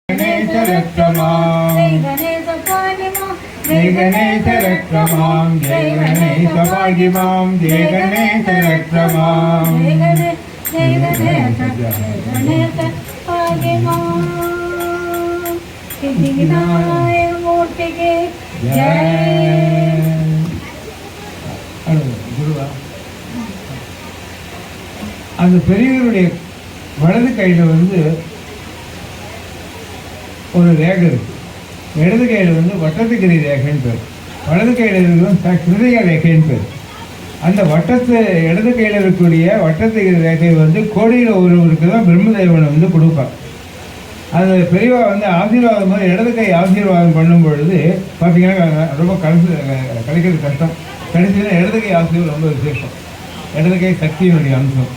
गणेश रक्षमां जय गणेश रक्षमां जय गणेश भागिमां जय गणेश रक्षमां जय गणेश भागिमां सिद्धिविनायक मूर्ति के जय। அந்த பெரியவருடைய வலது கையில் ஒரு ரேகை இருக்கு, இடது கையில் வட்டத்துக்கிரி ரேகைன்னு பேர், வலது கையில் இருக்கிறது கிருதய ரேகைன்னு பேர். அந்த வட்டத்து இடது கையில் இருக்கக்கூடிய வட்டத்துக்கிரி ரேகை கோடியில் ஒருவருக்கு தான் பிரம்மதேவனை கொடுப்பார். அது பெரியவா ஆசீர்வாதம் போது இடது கை ஆசீர்வாதம் பண்ணும் பொழுது பார்த்தீங்கன்னா ரொம்ப கிடைக்கிறது கஷ்டம். கிடைச்சதுன்னா இடது கை ஆசீர்வாதம் ரொம்ப விசேஷம். இடது கை சக்தியினுடைய அம்சம்.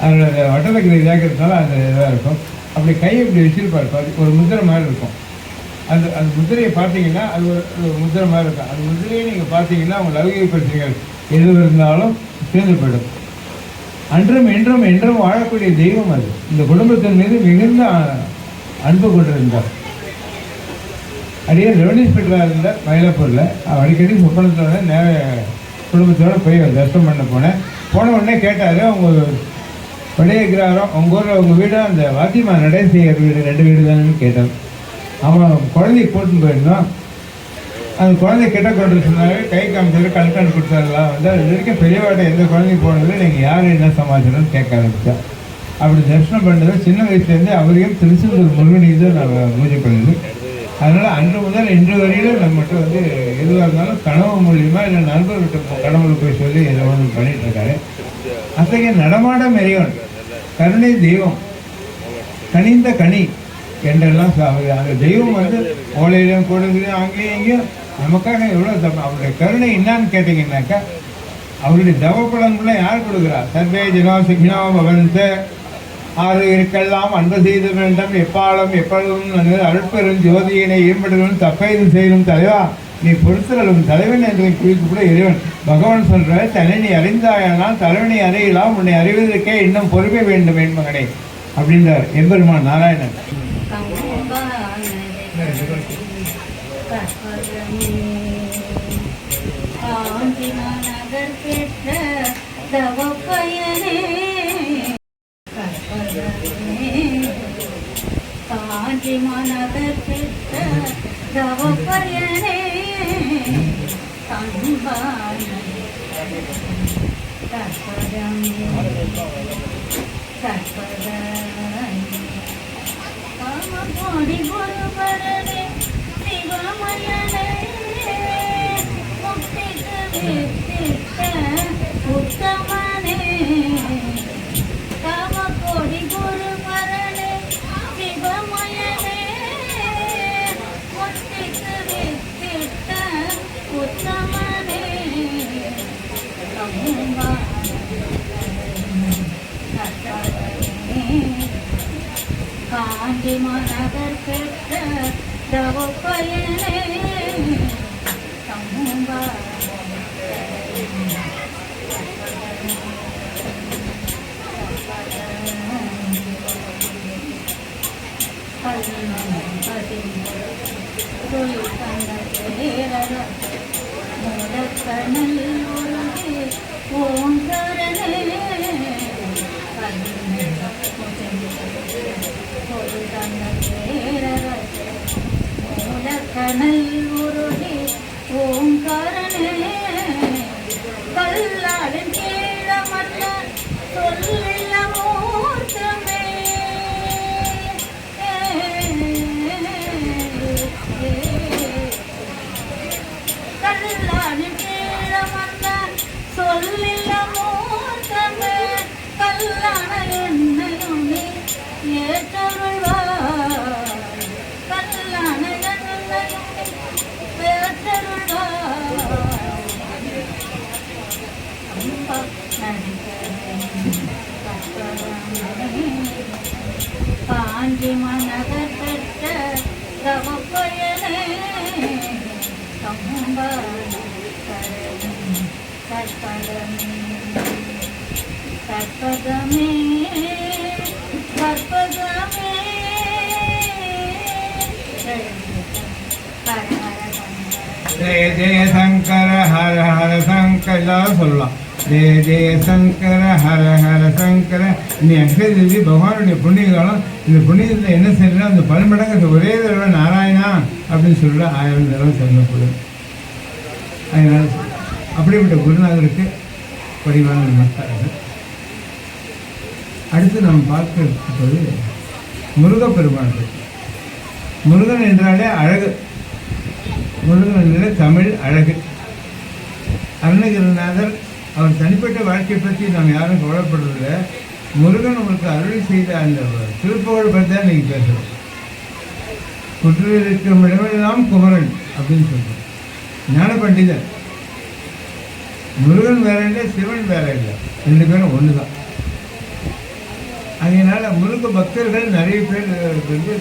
அதோட வட்டத்துக்கிரி ரேகை இருந்தாலும் அந்த இதாக இருக்கும். அப்படி கை இப்படி வச்சிருப்பார், ஒரு முத்திரை மாதிரி இருக்கும். அந்த முத்திரையை பார்த்தீங்கன்னா அது ஒரு முத்திரை மாதிரி இருக்கும். அந்த முத்திரையை நீங்கள் பார்த்தீங்கன்னா அவங்க லௌகிக பிரச்சனைகள் எது இருந்தாலும் சேர்ந்து போயிடும். அன்றும் என்றும் என்றும் வாழக்கூடிய தெய்வம் அது. இந்த குடும்பத்தின் மீது மிகுந்த அன்பு கொண்டிருந்தார். அடியே ரெவன்யூ இன்ஸ்பெக்டராக இருந்தார் மயிலாப்பூரில். அடிக்கடி சொப்பனத்தோட நேர குடும்பத்தோடு போய் தரிசனம் பண்ண போன உடனே கேட்டார், அவங்க படையக்கிறாரோ உங்கள் ஊரில் உங்கள் வீடு அந்த வாத்தியமா நடை செய்கிற வீடு 2 வீடு தானேன்னு கேட்டார். அவன் குழந்தைக்கு போட்டுன்னு போயிருந்தோம். அந்த குழந்தை கிட்ட கொண்டு சொன்னாங்க, கை காமிச்சாரு, கல்கண்டு கொடுத்தாருலாம். அது வரைக்கும் பெரியவாட்டை எந்த குழந்தைக்கு போனதில்லை, நீங்கள் யார் என்ன சமாச்சாரம்னு கேட்க ஆரம்பித்தா. அப்படி தரிசனம் பண்ணது சின்ன வயசுலேருந்து அவரையும் திருச்செந்தூர் முருகனையும் தான் நான் பூஜை பண்ணது. அதனால் அன்று முதல் இன்று வரையிலும் நம்மகிட்ட எதுவாக இருந்தாலும் கனவு மூலியமாக இல்லை நண்பர்கிட்ட கனவுல போய் சொல்லி ஏதோ ஒன்று பண்ணிட்டு இருக்காரு. அத்தகைய நடமாட மெரியவன், கருணை தெய்வம், கனிந்த கனி என்றெல்லாம் அந்த தெய்வம் ஓலையிலும் கொடுங்களையும் அங்கேயும் இங்கேயும் நமக்காக எவ்வளோ அவருடைய கருணை என்னான்னு கேட்டீங்கன்னாக்கா, அவருடைய தவப்பலன்களை யார் கொடுக்குறா? சர்வே ஜனோ சிக்னோ பவந்த, 6 இருக்கலாம் அன்பு செய்த வேண்டும் எப்பாலும் எப்பொழுதும் அருட்பெரும் ஜோதியினை ஈடுபடுவதும் தப்பைது செய்யும் தலைவா நீ பொறுத்தலும் தலைவன் என்று குறிப்பிட இறைவன் பகவான் சொல்ற, தன்னை நீ அறிந்தாயானால் தலைவனை அறியலாம், உன்னை அறிவதற்கே இன்னும் பொறுமை வேண்டும் என் மகனே அப்படின்றார் எம்பெருமான் நாராயணன். காஞ்சி மாநகர் பெற்ற தவப்பயனே கனல் உருகி ஓங்காரனே கல்லாலின் கீழமல்ல சொல்லில்ல மூர்த்தமே கல்லாலின் கீழமல்ல சொல்லில்ல மூர்த்தமே கல்லான என்னையும் நீ ஏற்றருள்வாய் கல்லான காஞ்சி மனகர் பெற்ற தவப்பயனே கற்பகமே கற்பகமே ஜெய ஜெய சங்கர ஹர ஹர சங்கர் எல்லாரும் சொல்லலாம். ஜெய ஜெய சங்கர ஹர ஹர சங்கர. நீ அக்ஷய திருதி பகவானுடைய புண்ணிய காலம். இந்த புண்ணியத்தில் என்ன செய்யணும், அந்த பன்மடங்கு ஒரே தடவை நாராயணா அப்படின்னு சொல்ல 1000 தடவை சொல்லப்படும். அதனால அப்படிப்பட்ட குருநாதருக்கு பரிவான நமஸ்காரங்கள். அடுத்து நாம் பார்ப்பது முருகப்பெருமான். முருகன் என்றாலே அழகு. முருகன் என்றாலே தமிழ் அழகு. அருணகிரிநாதர் அவர் தனிப்பட்ட வாழ்க்கையை பற்றி நாம் யாரும் கவலைப்படுறதில்லை. முருகன் உங்களுக்கு அருள் செய்த அந்த திருப்புகழ் பற்றி தான் நீங்கள் பேசுகிறோம். குற்றில் இருக்கும் இடமெல்லாம் குமரன் அப்படின்னு சொல்கிறோம். ஞான பண்டிதர். முருகன் வேற இல்லை, சிவன் வேற இல்லை, 2 பேரும் ஒன்று தான். அதனால் முருக பக்தர்கள் நிறைய பேர் வந்து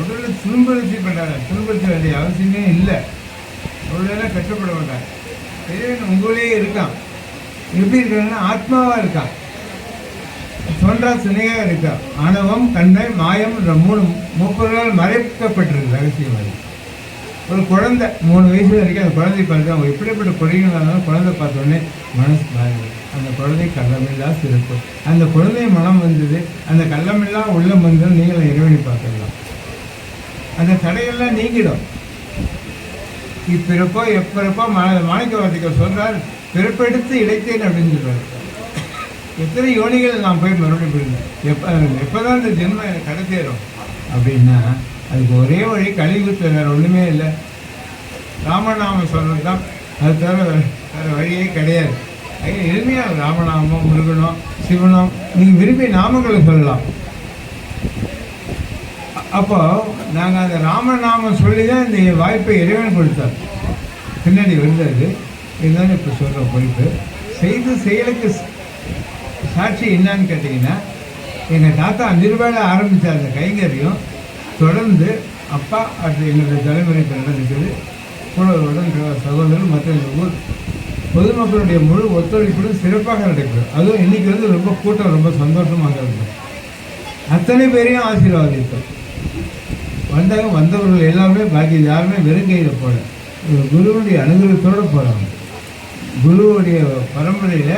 உடலில் துன்புறுத்தி பண்ணுறாங்க. துன்புறுத்த வேண்டிய அவசியமே இல்லை. உடலெல்லாம் கஷ்டப்பட மாட்டாங்க. இறைவன் உங்களே இருக்கான். எப்படி இருக்காங்கன்னா ஆத்மாவாக இருக்கான். தோன்றா துணையாக இருக்கா. ஆணவம், கண்மை, மாயம் என்ற 3 முப்பொருளால் மறைக்கப்பட்டிருக்கு ரகசியம். அது ஒரு குழந்தை 3 வயசு வரைக்கும் அந்த குழந்தை பார்த்து அவங்க எப்படிப்பட்ட பொறிகள் இருந்தாலும் குழந்தை பார்த்தோடனே மனசு மாறி அந்த குழந்தை கள்ளமில்லா சிறப்பு. அந்த குழந்தை மனம் வந்தது, அந்த கள்ளமில்லா உள்ளம் வந்தது. நீங்கள் இறைவனை பார்க்கலாம். அந்த தடைகள்லாம் நீங்கிடும். இப்பிறப்போ எப்பிறப்போ மாணிக்க வார்த்தைகள் சொல்றார், பிறப்பெடுத்து இழைத்தேன் அப்படின்னு சொல்றாரு. எத்தனை யோனிகள் நான் போய் மறுபடியும் போயிருந்தேன். எப்போதான் இந்த ஜென்மம் எனக்கு கடத்தேறும் அப்படின்னா அதுக்கு ஒரே வழி கலியுகத்தில் வேறு ஒன்றுமே இல்லை. ராமநாமம் சொல்கிறது தான். அது தவிர வேறு வழியே கிடையாது. எளிமையாக ராமநாமம், முருகனோ, சிவனோ நீங்கள் விரும்பி நாமங்களை சொல்லலாம். அப்போ நாங்கள் அந்த ராமநாமம் சொல்லி தான் இந்த வாய்ப்பை இறைவன் கொடுத்தார். பின்னாடி வந்தது இதுதான் இப்போ சொல்கிற பொறுப்பு. செய்து செயலுக்கு சாட்சி என்னன்னு கேட்டிங்கன்னா, எங்கள் தாத்தா 5 ரூபாயில் ஆரம்பித்த அந்த கைங்கரியம் தொடர்ந்து அப்பா அது எங்களுடைய தலைமுறை நடந்துக்குது. கூடவுடன் சகோதரர் மற்ற ஊர் பொதுமக்களுடைய முழு ஒத்துழைப்புடன் சிறப்பாக நடைபெறும். அதுவும் இன்றைக்கி வந்து ரொம்ப கூட்டம் ரொம்ப சந்தோஷமாக இருக்கும். அத்தனை பேரையும் ஆசீர்வாதித்தோம். வந்தவர்கள் எல்லாமே பாக்கி யாருமே வெறுங்கையில் போல குருவுடைய அனுகிரகத்தோடு போகிறாங்க. குருவுடைய பரம்பரையில்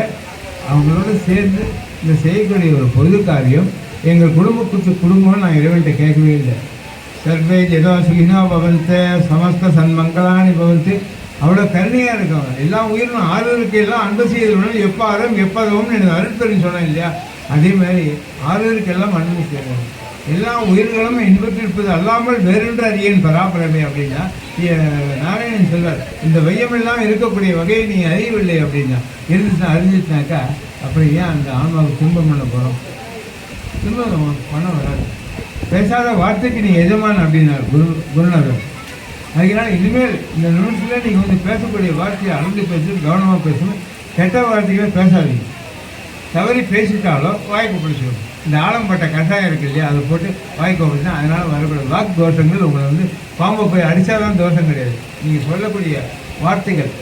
அவங்களோட சேர்ந்து இந்த செய்யக்கூடிய ஒரு பொது காரியம். எங்கள் குடும்பம் நான் இறைவன்கிட்ட கேட்கவே இல்லை. சர்வே ஏதோ சுகினோ பவந்த சமஸ்த சன்மங்களானி பவந்து. அவ்வளோ கருணையாக இருக்காங்க. எல்லா உயிரும் ஆறுவருக்கு எல்லாம் அன்பு செய்தவர்கள் எப்பாரும் எப்பதவும் எனக்கு அருட்பெருன்னு சொன்னேன் இல்லையா, அதே மாதிரி ஆறுவருக்கெல்லாம் அன்பு செய்யணும். எல்லா உயிர்களும் இன்பத்திருப்பது அல்லாமல் வேறென்று அறியேன் பராபரமே அப்படின்னா நாராயணன் சொல்வார். இந்த வையமெல்லாம் இருக்கக்கூடிய வகையை நீ அறியவில்லை அப்படின்னா அறிஞ்சிச்சுனாக்கா அப்படி ஏன் அந்த ஆன்மாவுக்கு துன்பம் பண்ண போகிறோம்? துன்பம் பண்ண வராது. பேசாத வார்த்தைக்கு நீ எஜமான் அப்படின்னார் குருநாதர். அதனால இனிமேல் இந்த நிமிஷத்தில் நீங்கள் வந்து பேசக்கூடிய வார்த்தையை அளந்து பேசணும், கவனமாக பேசணும். கெட்ட வார்த்தைகளை பேசாதீங்க. தவறி பேசிட்டாலும் வாய்க்கு பிடிச்சிடும். இந்த ஆழம்பட்ட கஷாயம் இருக்குது இல்லையா, அதை போட்டு வாய்க்கு பிடிச்சா அதனால் வரக்கூடிய வாக்கு தோஷங்கள் உங்களை வந்து பாம்பை போய் அடித்தாதான் தோஷம் கிடையாது. நீங்கள் சொல்லக்கூடிய வார்த்தைகள்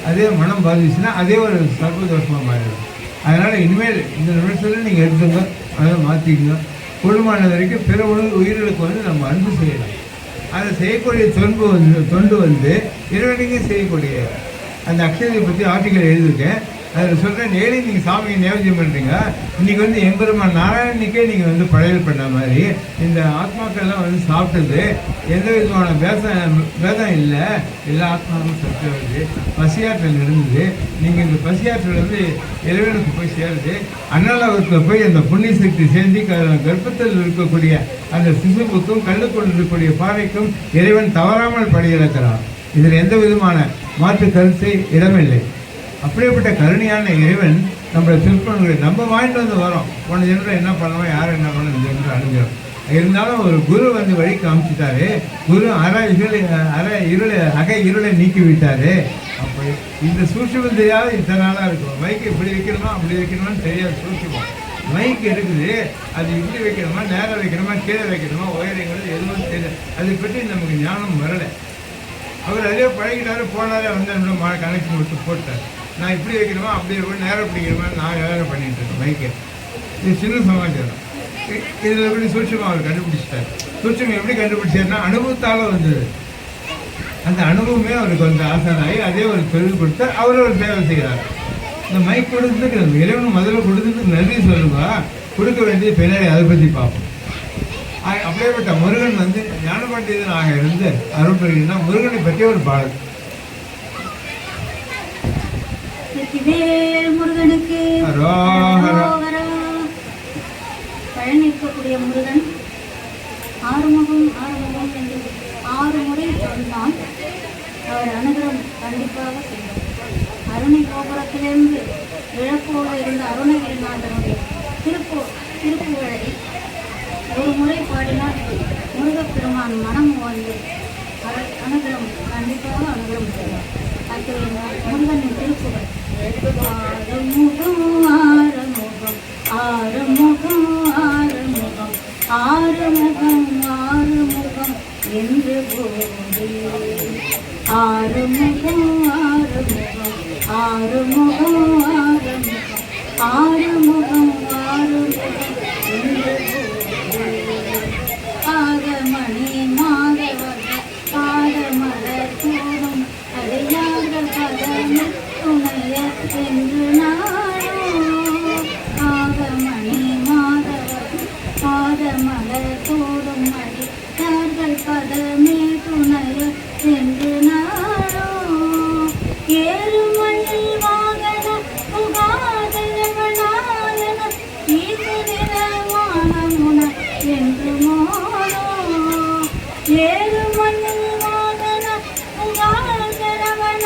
அதே மனம் பாதிச்சுன்னா அதே ஒரு சர்வ தோஷமாக மாறிடும். அதனால் இனிமேல் இந்த நிமிஷத்தில் நீங்கள் எடுத்துங்க, அதை மாற்றிக்கங்க. குடும்பமான வரைக்கும் பிற உயிர்களுக்கு வந்து நம்ம அன்பு செய்யலாம். அதை செய்யக்கூடிய தொண்டு வந்து இறைவனுக்கே செய்யக்கூடிய அந்த அக்ஷயத்தை பற்றி ஆர்டிக்கல் எழுதியிருக்கேன். அதில் சொல்கிறேன், டெய்லி நீங்கள் சாமியை நேவேத்தியம் பண்ணுறீங்க. இன்றைக்கி வந்து எம்பெருமான் நாராயணனுக்கே நீங்கள் வந்து படையல் பண்ண மாதிரி இந்த ஆத்மாக்கள்லாம் வந்து சாப்பிட்டது எந்த விதமான பேதம் இல்லை. எல்லா ஆத்மாவும் சத்து வருது, பசியாற்றல் இருந்தது. நீங்கள் இந்த பசியாற்றல் வந்து இறைவனுக்கு போய் சேருது. அன்னலகத்தில் போய் அந்த புண்ணிய சக்தி சேர்ந்து கர்ப்பத்தில் இருக்கக்கூடிய அந்த சிசுவுக்கும் கல்லுக்குள் இருக்கக்கூடிய பாறைக்கும் இறைவன் தவறாமல் படையிழக்கிறார். இதில் எந்த விதமான மாற்று கருத்து இடமில்லை. அப்படியேப்பட்ட கருணையான இறைவன் நம்மளை திருப்பங்களை நம்ம வாங்கிட்டு வந்து வரோம். போன ஜென்மத்தில் என்ன பண்ணணும், யாரும் என்ன பண்ணணும், இந்த ஜென்மத்தில் அனுபவம் இருந்தாலும் ஒரு குரு வந்து வழி காமிச்சிட்டாரு. குரு அகை இருளை நீக்கி விட்டாரு. அப்போ இந்த சூட்சுமம் தெரியாத இத்தனை நாளாக இருக்கும். மைக்கு இப்படி வைக்கணுமா அப்படி வைக்கணுமான்னு தெரியாது. சூட்சுமம் மைக்கு இருக்குது, அது இப்படி வைக்கணுமா, நேரம் வைக்கணுமா, கீழே வைக்கணுமா, உயரங்கிறது எதுவும் தெரியாது. அதை பற்றி நமக்கு ஞானம் வரலை. அவர் அதே பழகிட்டாரு, போனாரே வந்து என்னோட கனெக்ஷன் விட்டு போட்டார். நான் இப்படி வைக்கணுமா அப்படி வைக்கணும், நேரம் பிடிக்கணுமா, நான் வேலை பண்ணிட்டு இருக்கேன் மைக்கை. இது சின்ன சமாச்சாரம். இதில் எப்படி சூட்சமாக அவர் கண்டுபிடிச்சிட்டார். சூட்சம் எப்படி கண்டுபிடிச்சாருன்னா அனுபவத்தால் வந்தது. அந்த அனுபவமே அவருக்கு வந்து ஆசானாகி அதே ஒரு தொழில் கொடுத்து அவர் ஒரு சேவை செய்கிறார். இந்த மைக் கொடுத்துட்டு இறைவன் முதல்ல கொடுத்துட்டு நன்றி சொல்லுவா, கொடுக்க வேண்டிய பின்னாடி அதை பற்றி பார்ப்போம். அப்படியேப்பட்ட முருகன் வந்து ஞான பண்டிதனாக இருந்து அருள் புரிகின்றா. முருகனை பற்றி ஒரு பாடல். முருகனுக்கு பழனி இருக்கக்கூடிய முருகன் ஆறுமுகம் ஆறுமுகம் என்று 6 முறை சொன்னால் அவர் அனுகிரகம் கண்டிப்பாக செய்வார். அருணை கோபுரத்திலிருந்து விழப்போல இருந்த அருணகிரிநாதனுடைய திருப்புகழை ஒரு முறை பாடினால் முருகப்பெருமான் மனம் வந்து அனுகிரகம் கண்டிப்பாக அனுகிரகம் செய்வார். அது முருகனின் திருப்புகழ் ஆறுமுகம் ஆறுமுகம் ஆறுமுகம் ஆறுமுகம் என்று போது ஆறுமுகம் ஆறுமுகம் ஆறுமுகம் ஆறுமுகம் ஆறுமுகம் என்று ஆகமணி மாதவர் பாதமலர் கூடும் அடையார்கள் பதமில் துணைய என்று நாடும் ஆகமணி மாதவர் பாதமலர் கூடும் அடையார்கள் பதமே துணைய என்று நாடும் ஏறுமணி வாகன புகாதவனாயன ஈசுநிலவானமுன என்று மோனோ ஏறுமணி வாகன புகாதவனாயன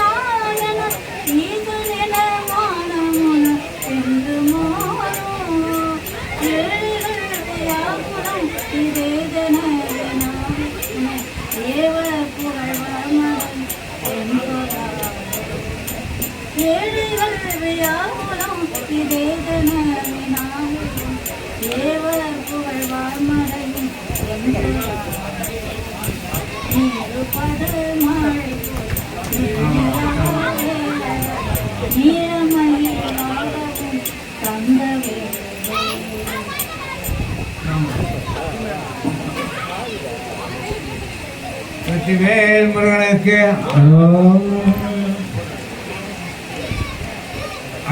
ஈசுநிலவானமுன என்று மோனோ ஏழும் இதேதன ஏவ புகழ்வமன் என்பதால் ஏழைகள் வியாகுலம் இதேதனாகும் ஏவர் புகழ்வார் மடையும் நீருபடு மழை நீரமயிலாகவும் தந்தவே வெற்றிவேல் முருகனுக்கு.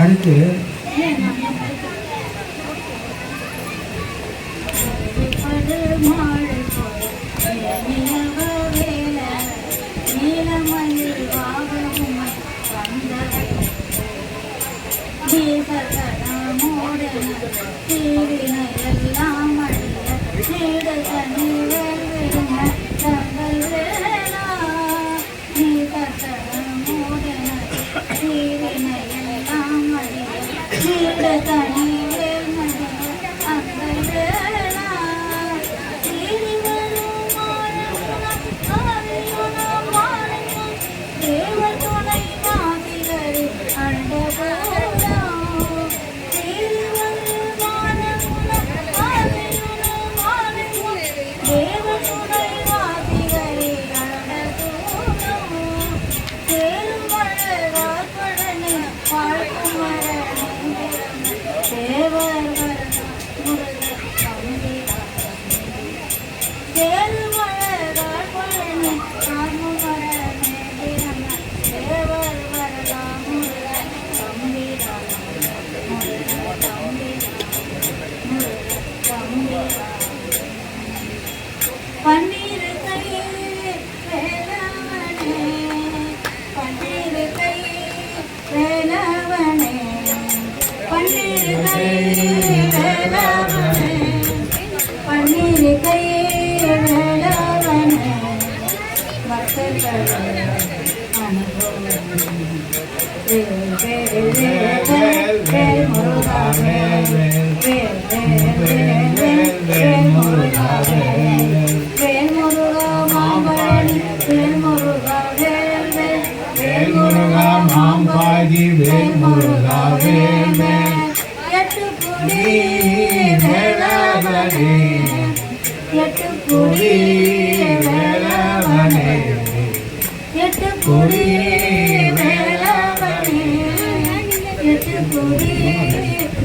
அடுத்து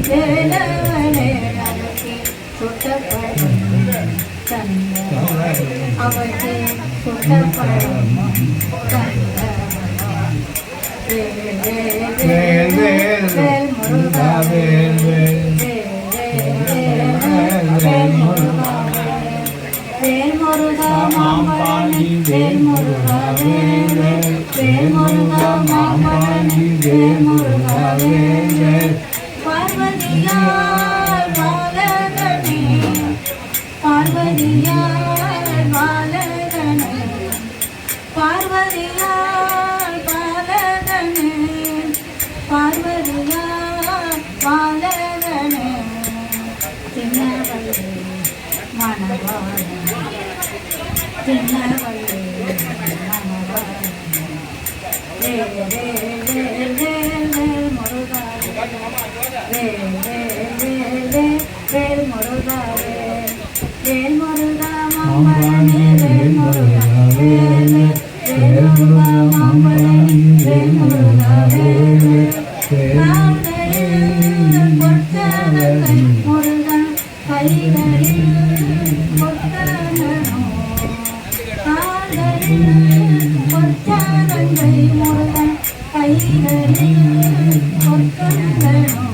வேலவனே நமக்கு சுட்டப்படும் பழத்தை சுட்டப்பழமும் வேல் வேல் வேல் முருகா வேல் வேல் வேல் முருகா வேல் முருகா மாம்பழனி வேல் முருகா வேல் வேல் வேல் முருகா மாம்பழனி வேல் முருகா வேல் வேல் பார்வதியார் பாலகனே பார்வதியார் பாலகனே பார்வதியார் பாலகனே பார்வதியார் பாலகனே சின்னவள்ளி மணவாளனே சின்னவள்ளி மணவாளனே வேல் வேல் வேல் வேல் வேல் முருகா வேல் வேல் வேல் வேல் வேல் முருகா வேல் வேல் முருகா மாம்பழனி வேல் முருகா வேல் வேல் முருகா மாம்பழனி வேல் முருகா வேல் காதலில் பொற்காதலை முருகன் கைகளில் பொற்காதனோ காதலில் பொற்காதலை முருகன் கைகளில் பொற்காதனோ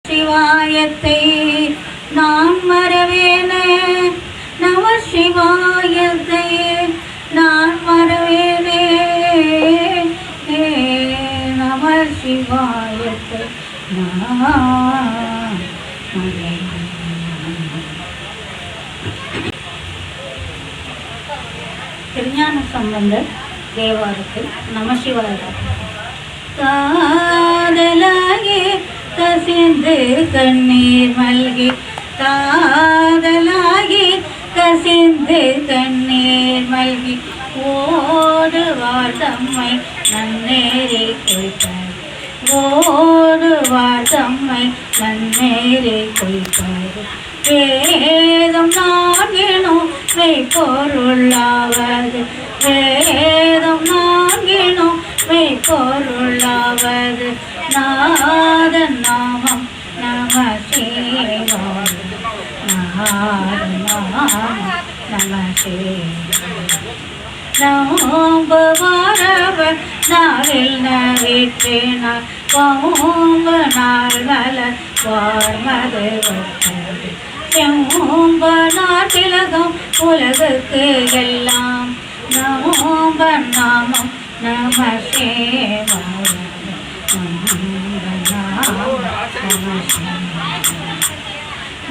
சிவாயத்தை நான் மறவேனே நம சிவாயத்தை நான் மறவேனே நம சிவாயத்தை நான் திருஞான சம்பந்தர் தேவாரத்தில் நமசிவாய காதலாகி கசிந்து கண்ணீர் மல்கி காதலாகி கசிந்து கண்ணீர் மல்கி ஓடுவார் தம்மை நன்னேறி கொய்பார் ஓடுவார் தம்மை நன்னேறி கொய்பார் வேதம் நான்கினும் மெய்ப்பொருளாவது வேதம் நான்கினும் மெய்ப்பொருளாவது நாதன் நாமம் நம சிவாய நாதன் நாமம் நம சிவாய நோம்பு வாரவர் நாளில் நவிற்றினார் ஓம்பு நாள் மலர் வார்மது வட்டது செம்போம்பு நாட்டிலகம் உலகுக்கு எல்லாம் நோம்ப நாமம் நம சிவாய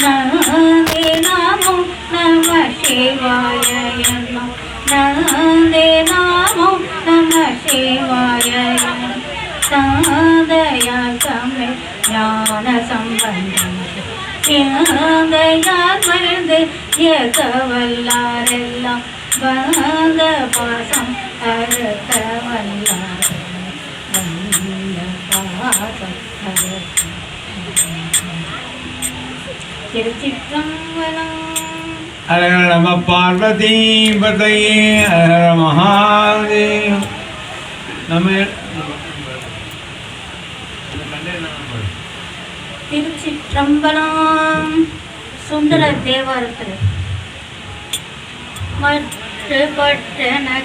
நந்தே நாமம் நம சிவாய நந்தே நாமம் நம சிவாய சாந்தையால் தமிழ் ஞான சம்பந்தம் சிந்தையால் மகிழ்ந்து ஏக வல்லாரெல்லாம் வந்த பாசம் அறுக்க வல்லாரெல்லாம் வந்த பாசம் அறுக்க. திருச்சிற்றம்பலம். ஹர நம பார்வதி பதையே ஹர மகாதேவ் நம்ம திருச்சிற்றம்பலம். சுந்தர தேவாரத்தில்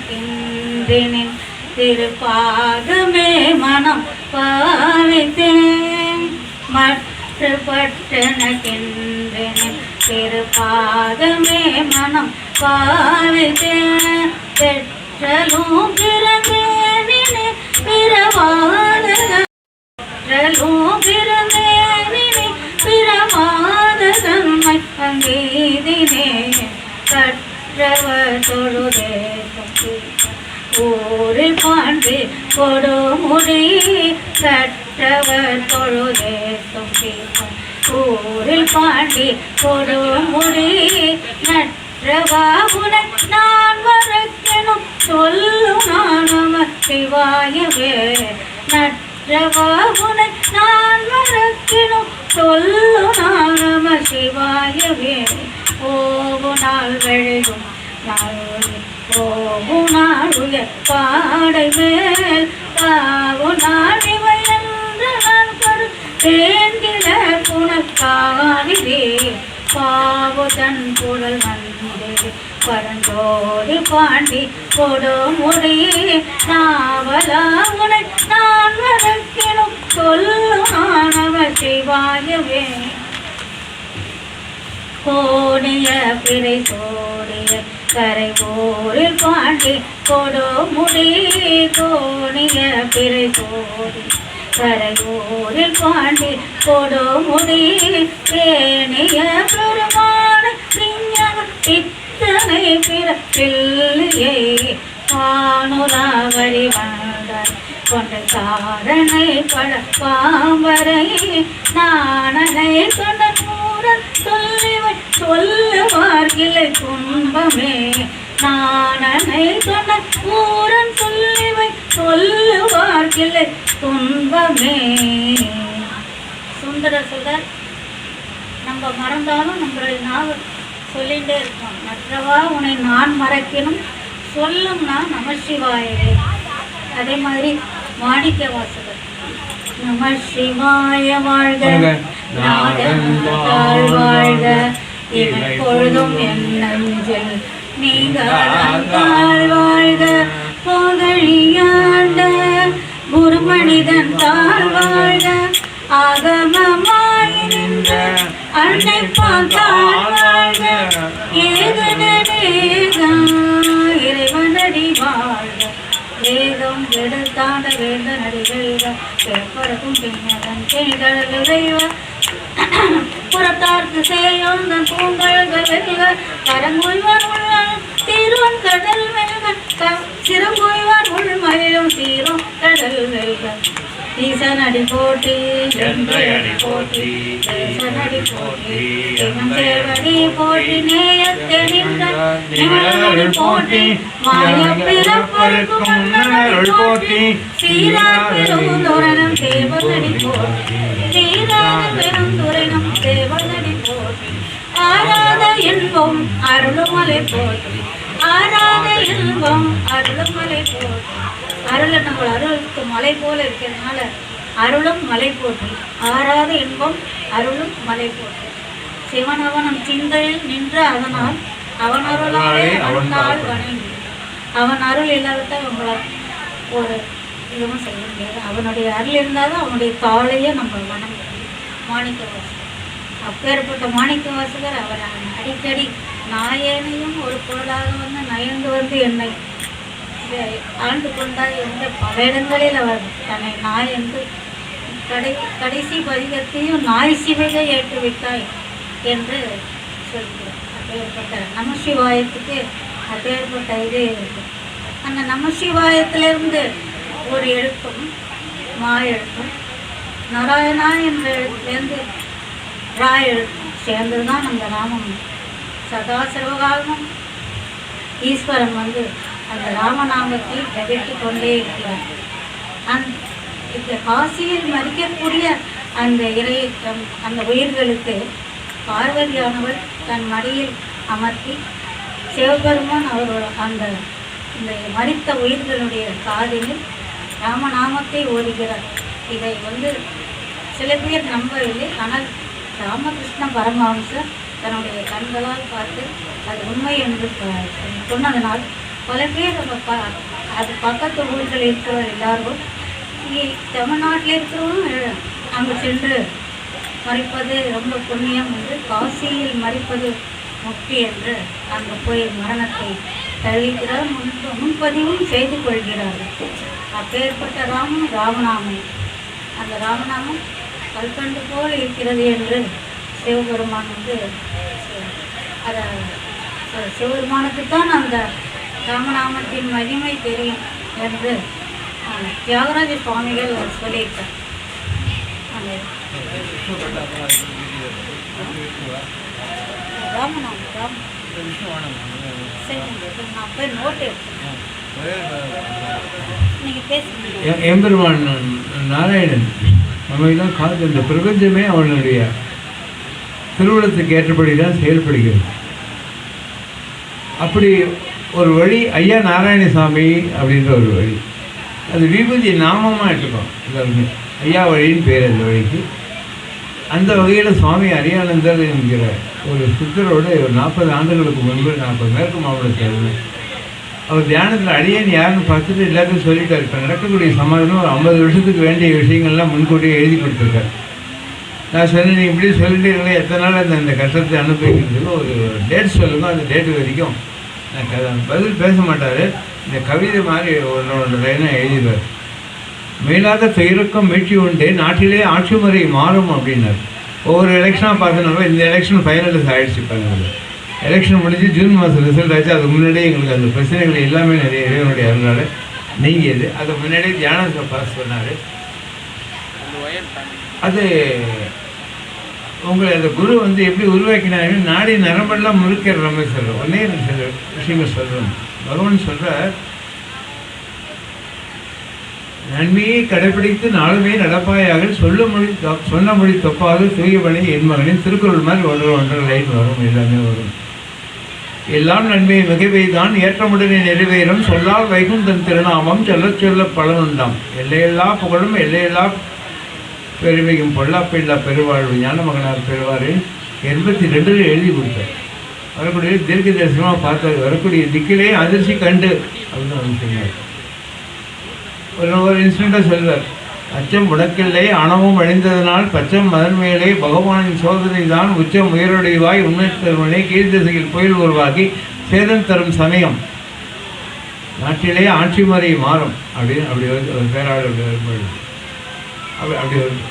மட்டுப்பட்டனகின்றேன் திருப்பாகமே மனம் பாவித்தேன் மட்டுப்பட்டனகின்றேன் திருப்பாகமே மனம் பாவித்தேன் பெற்றலும் பிறந்தேன் பிறவாத பிறந்தேன் பிறவாத தன்மை அங்கீதினே கற்றவர் தொழுதே ஊரில் பாண்டி கொடுமுடி கற்றவர் தொழுதே அனைத்தும் தீர்க்கும் ஊரில் பாண்டி கொடுமுடி நற்றவா உனை நான் மறக்கணும் சொல்லும் நம சிவாயவே நற்றவா உனை நான் மறக்கணும் சொல்லும் நம சிவாயவே ஓவு நாள் வெழுகும் நாள் ஓவு நாள் உயர் பாடை மேல் காவு நாள் இவை என்று நான் கரு தேங்கில புனக்காவிதே பாவுதன் குரல் வந்தே பரஞ்சோதி பாண்டி கொடுமுடி நாவலா உனை நான் மறக்கணும் சொல்லும் நம சிவாயவே கோடிய பிறை சோடிய கரை ஊரில் பாண்டி கொடுமுடி கோணிய பிறை சோடி கரை ஊரில் பாண்டி கொடுமுடி பேணிய பெருமான சிங்கம் இத்தனை பிறப்பில்லையே பானுலாவரி வந்தார் கொண்ட காரனை பட பாம்பரை நாணனை கொண்ட நூறன் சொல்லிவை சொல்லுவார்கில்லை துன்பமே நாணனை கொண்ட ஊரன் சொல்லிவை சொல்லுவார்கில்லை துன்பமே. சுந்தரர் சொல்றார், நம்ம மறந்தாலும் நம்மளுடைய நாவல் சொல்லிகிட்டே இருக்கோம். மற்றவா உன்னை நான் மறக்கணும் சொல்லும்னா நமசிவாயவே. அதே மாதிரி மாணிக்க வாசகர் நம சிவாய வாழ்க நாதந்தாள் வாழ்க இவை பொழுதும் என் நெஞ்சில் நீங்கள் வாழ்க புகழியாண்ட குருமனிதன் தாழ் வாழ்க ஆகமமாய் நின்ற அன்னை பார்த்தாள் வாழ்க ஏகனேகம் இறைவனடி வாழ்க வேதம் எடுத்தாண்ட வேந்த நடிகழ்க பிறப்பறக்கும் பின்னதன் பெண்கள் விளைவ புறத்தார்க்கு சேயோந்தன் பூங்கழ்கள் வெல்க கரங்குய்வார் உள்ளால் சீரும் கடல் வெல்க சிறங்குய்வார் உள்மயிலும் சீரும் கடல் வெல்க ஈசனடி போட்டி அடி போட்டி ஈசனடி போட்டி தேவடி போட்டி நேயத்தே நின்றடி போட்டி மாய பிறப்பருக்கும் மன்னருள் போட்டி சீரார் பெருந்துரணம் தேவனடி போட்டி சீரார் பெருந்துரணம் தேவனடி போட்டி ஆராத இன்பம் அருளுமலை போட்டி ஆராத இன்பம் அருளுமலை போட்டி அருளை நம்ம அருளுக்கு மலை போல இருக்கிறதுனால அருளும் மலை போற்றி ஆறாத இன்பம் அருளும் மலை போற்றி சிவன் அவனம் சிந்தையில் நின்று அதனால் அவன் அருளாலே அவனால் வணங்கி அவன் அருள் இல்லாவிட்டால் நம்மளால் ஒரு இதுவும் செய்ய முடியாது. அவனுடைய அருள் இருந்தால் தான் அவனுடைய தாளையே நம்ம வணங்க மாணிக்க வாசகர். அப்பேற்பட்ட மாணிக்க வாசகர் அவர் அடிக்கடி நாயனையும் ஒரு பொருளாக வந்து நயந்து வந்து என்னை ஆண்டு கொண்டார் என்று பல இடங்களில் அவர் தன்னை நாய் என்று கடைசி பதிகத்தையும் நாய் சிவைக ஏற்றுவிட்டாய் என்று சொல்கிறார். அப்பேற்பட்ட நமசிவாயத்துக்கு அப்பேற்பட்ட இது இருக்கு. அந்த நமசிவாயத்திலிருந்து ஒரு எழுத்தும் மா எழுத்தும் நாராயணா என்ற எழுத்துலேருந்து ரா எழுத்தும் சேர்ந்தது தான் அந்த நாமம். சதா சர்வகாலமும் ஈஸ்வரன் வந்து அந்த ராமநாமத்தை தவிர்த்து கொண்டே இருக்கிறார். இந்த காசியில் மறிக்கக்கூடிய அந்த அந்த உயிர்களுக்கு பார்வதியானவர் தன் மடியில் அமர்த்தி சிவபெருமான் அவரோட இந்த மரித்த உயிர்களுடைய காதில் ராமநாமத்தை ஓதுகிறார். இதை வந்து சில பேர் நம்பவில்லை. ஆனால் ராமகிருஷ்ண பரமஹம்சர் தன்னுடைய கண்களால் பார்த்து அது உண்மை என்று சொன்னதனால் பல பேர் அது பக்கத்து ஊர்கள் இருக்கிறவர் எல்லாரும் இங்கே தமிழ்நாட்டில் இருக்கிறவங்க அங்கே சென்று மறிப்பது ரொம்ப புண்ணியம் என்று காசியில் மறிப்பது முக்தி என்று அங்கே போய் மரணத்தை தழுவிக்கிறார். முன்பதிவும் செய்து கொள்கிறார்கள். அப்பேற்பட்ட ராமநாமம் அந்த ராமநாமம் கல்கண்டு போல் இருக்கிறது என்று சிவபெருமான் வந்து அதை சிவபெருமானுக்குத்தான் அந்த ராமநாமத்தின் மகிமை தெரியும் என்று தியாகராஜ சுவாமிகள் சொல்லியிருக்கார். அந்த ராமநாமம் ராம் சரி நான் போய் நோட்டு நீங்கள் பேசுகிறீங்க. எம்பெருமான் நாராயணன் நம்மைதான் காத்து இந்த பிரபஞ்சமே அவனுடைய திருவுளத்துக்கு ஏற்றபடி தான் செயல்படுகிறது. அப்படி ஒரு வழி ஐயா நாராயணசாமி அப்படின்ற ஒரு வழி, அது விபூதி நாமமாக எடுத்துக்கோம் எல்லாருமே. ஐயா வழின்னு பேர் அந்த வழிக்கு. அந்த வகையில் சுவாமி அரியானந்தர் என்கிற ஒரு சித்தரோடு ஒரு 40 ஆண்டுகளுக்கு முன்பு நான் இப்போ மேற்கு மாவட்டத்தில் இருந்தேன். அவர் தியானத்தில் அடியேன் யாருன்னு பார்த்துட்டு எல்லாத்தையும் சொல்லிட்டார். இப்போ நடக்கக்கூடிய சமாதானம் ஒரு 50 வருஷத்துக்கு வேண்டிய விஷயங்கள்லாம் முன்கூட்டியே எழுதி கொடுத்துருக்காரு. நான் சொன்னேன், நீங்கள் இப்படி சொல்லிட்டீங்களே, எத்தனை நாள் அந்த கஷ்டத்தை அனுபவிக்கிறதுக்கு ஒரு டேட் சொல்லுங்க, அந்த டேட்டு வரைக்கும். நான் பதில் பேச மாட்டார். இந்த கவிதை மாதிரி ஒன்று லைனாக எழுதிடுவார். மேலாத பெயருக்கும் மீட்சி உண்டு, நாட்டிலே ஆட்சி முறை மாறும் அப்படின்னார். ஒவ்வொரு எலெக்ஷனாக பார்த்தோன்னா இந்த எலெக்ஷன் ஃபைனலிஸ்ட் ஆகிடுச்சு. பாருங்கள், எலெக்ஷன் முடிஞ்சு ஜூன் மாதம் ரிசல்ட் ஆச்சு. அதுக்கு முன்னாடியே எங்களுக்கு அந்த பிரச்சனைகள் எல்லாமே நிறைய இறைவனுடைய அருளால் நீங்கியது. அதுக்கு முன்னாடியே தியானத்தை பாஸ் பண்ணார். அது உங்களை அந்த குரு வந்து எப்படி உருவாக்கினாங்க, நாடி நரம்பெல்லாம் முறுக்கிற மாதிரி சொல்கிறோம். ஒன்னே சில விஷயங்கள் சொல்கிறோம். பகவான் சொல்கிறார், நன்மையை கடைப்பிடித்து நாளுமே நடப்பாயாக சொன்ன மொழி தப்பாது தூயவனை என் மகனின் திருக்குறள் மாதிரி ஒன்றரை லைன் வரும். எல்லாமே வரும். எல்லாம் நன்மையை மிகவை தான் ஏற்றமுடனே நிறைவேறும், சொல்லால் வைகுந்தன் திருநாமம் சொல்ல சொல்ல பலனுண்டாம். எல்லையெல்லா புகழும் எல்லையெல்லா பெருமையும் பொல்லாப்பில்லா பெருவாழ்வு ஞான மகனார் பெறுவாரின் 82 எழுதி கொடுத்தார். வரக்கூடிய தீர்க்க தரிசனமாக பார்த்தார். வரக்கூடிய திக்கிலே அதிர்ச்சி கண்டு அப்படின்னு வந்து சொன்னார். ஒரு இன்சிடெண்ட்டாக சொல்வார், அச்சம் உனக்கில்லை அணவும் அழிந்ததனால் பச்சம் மதன்மையிலே பகவானின் சோதனை தான் உச்சம் உயருடையவாய் உண்மை தருவனே கீழ்த்திசையில் புயல் உருவாக்கி சேதம் தரும் சமயம் நாட்டிலே ஆட்சி முறை மாறும் அப்படின்னு அப்படி ஒரு பேராளர் அப்படி வருது.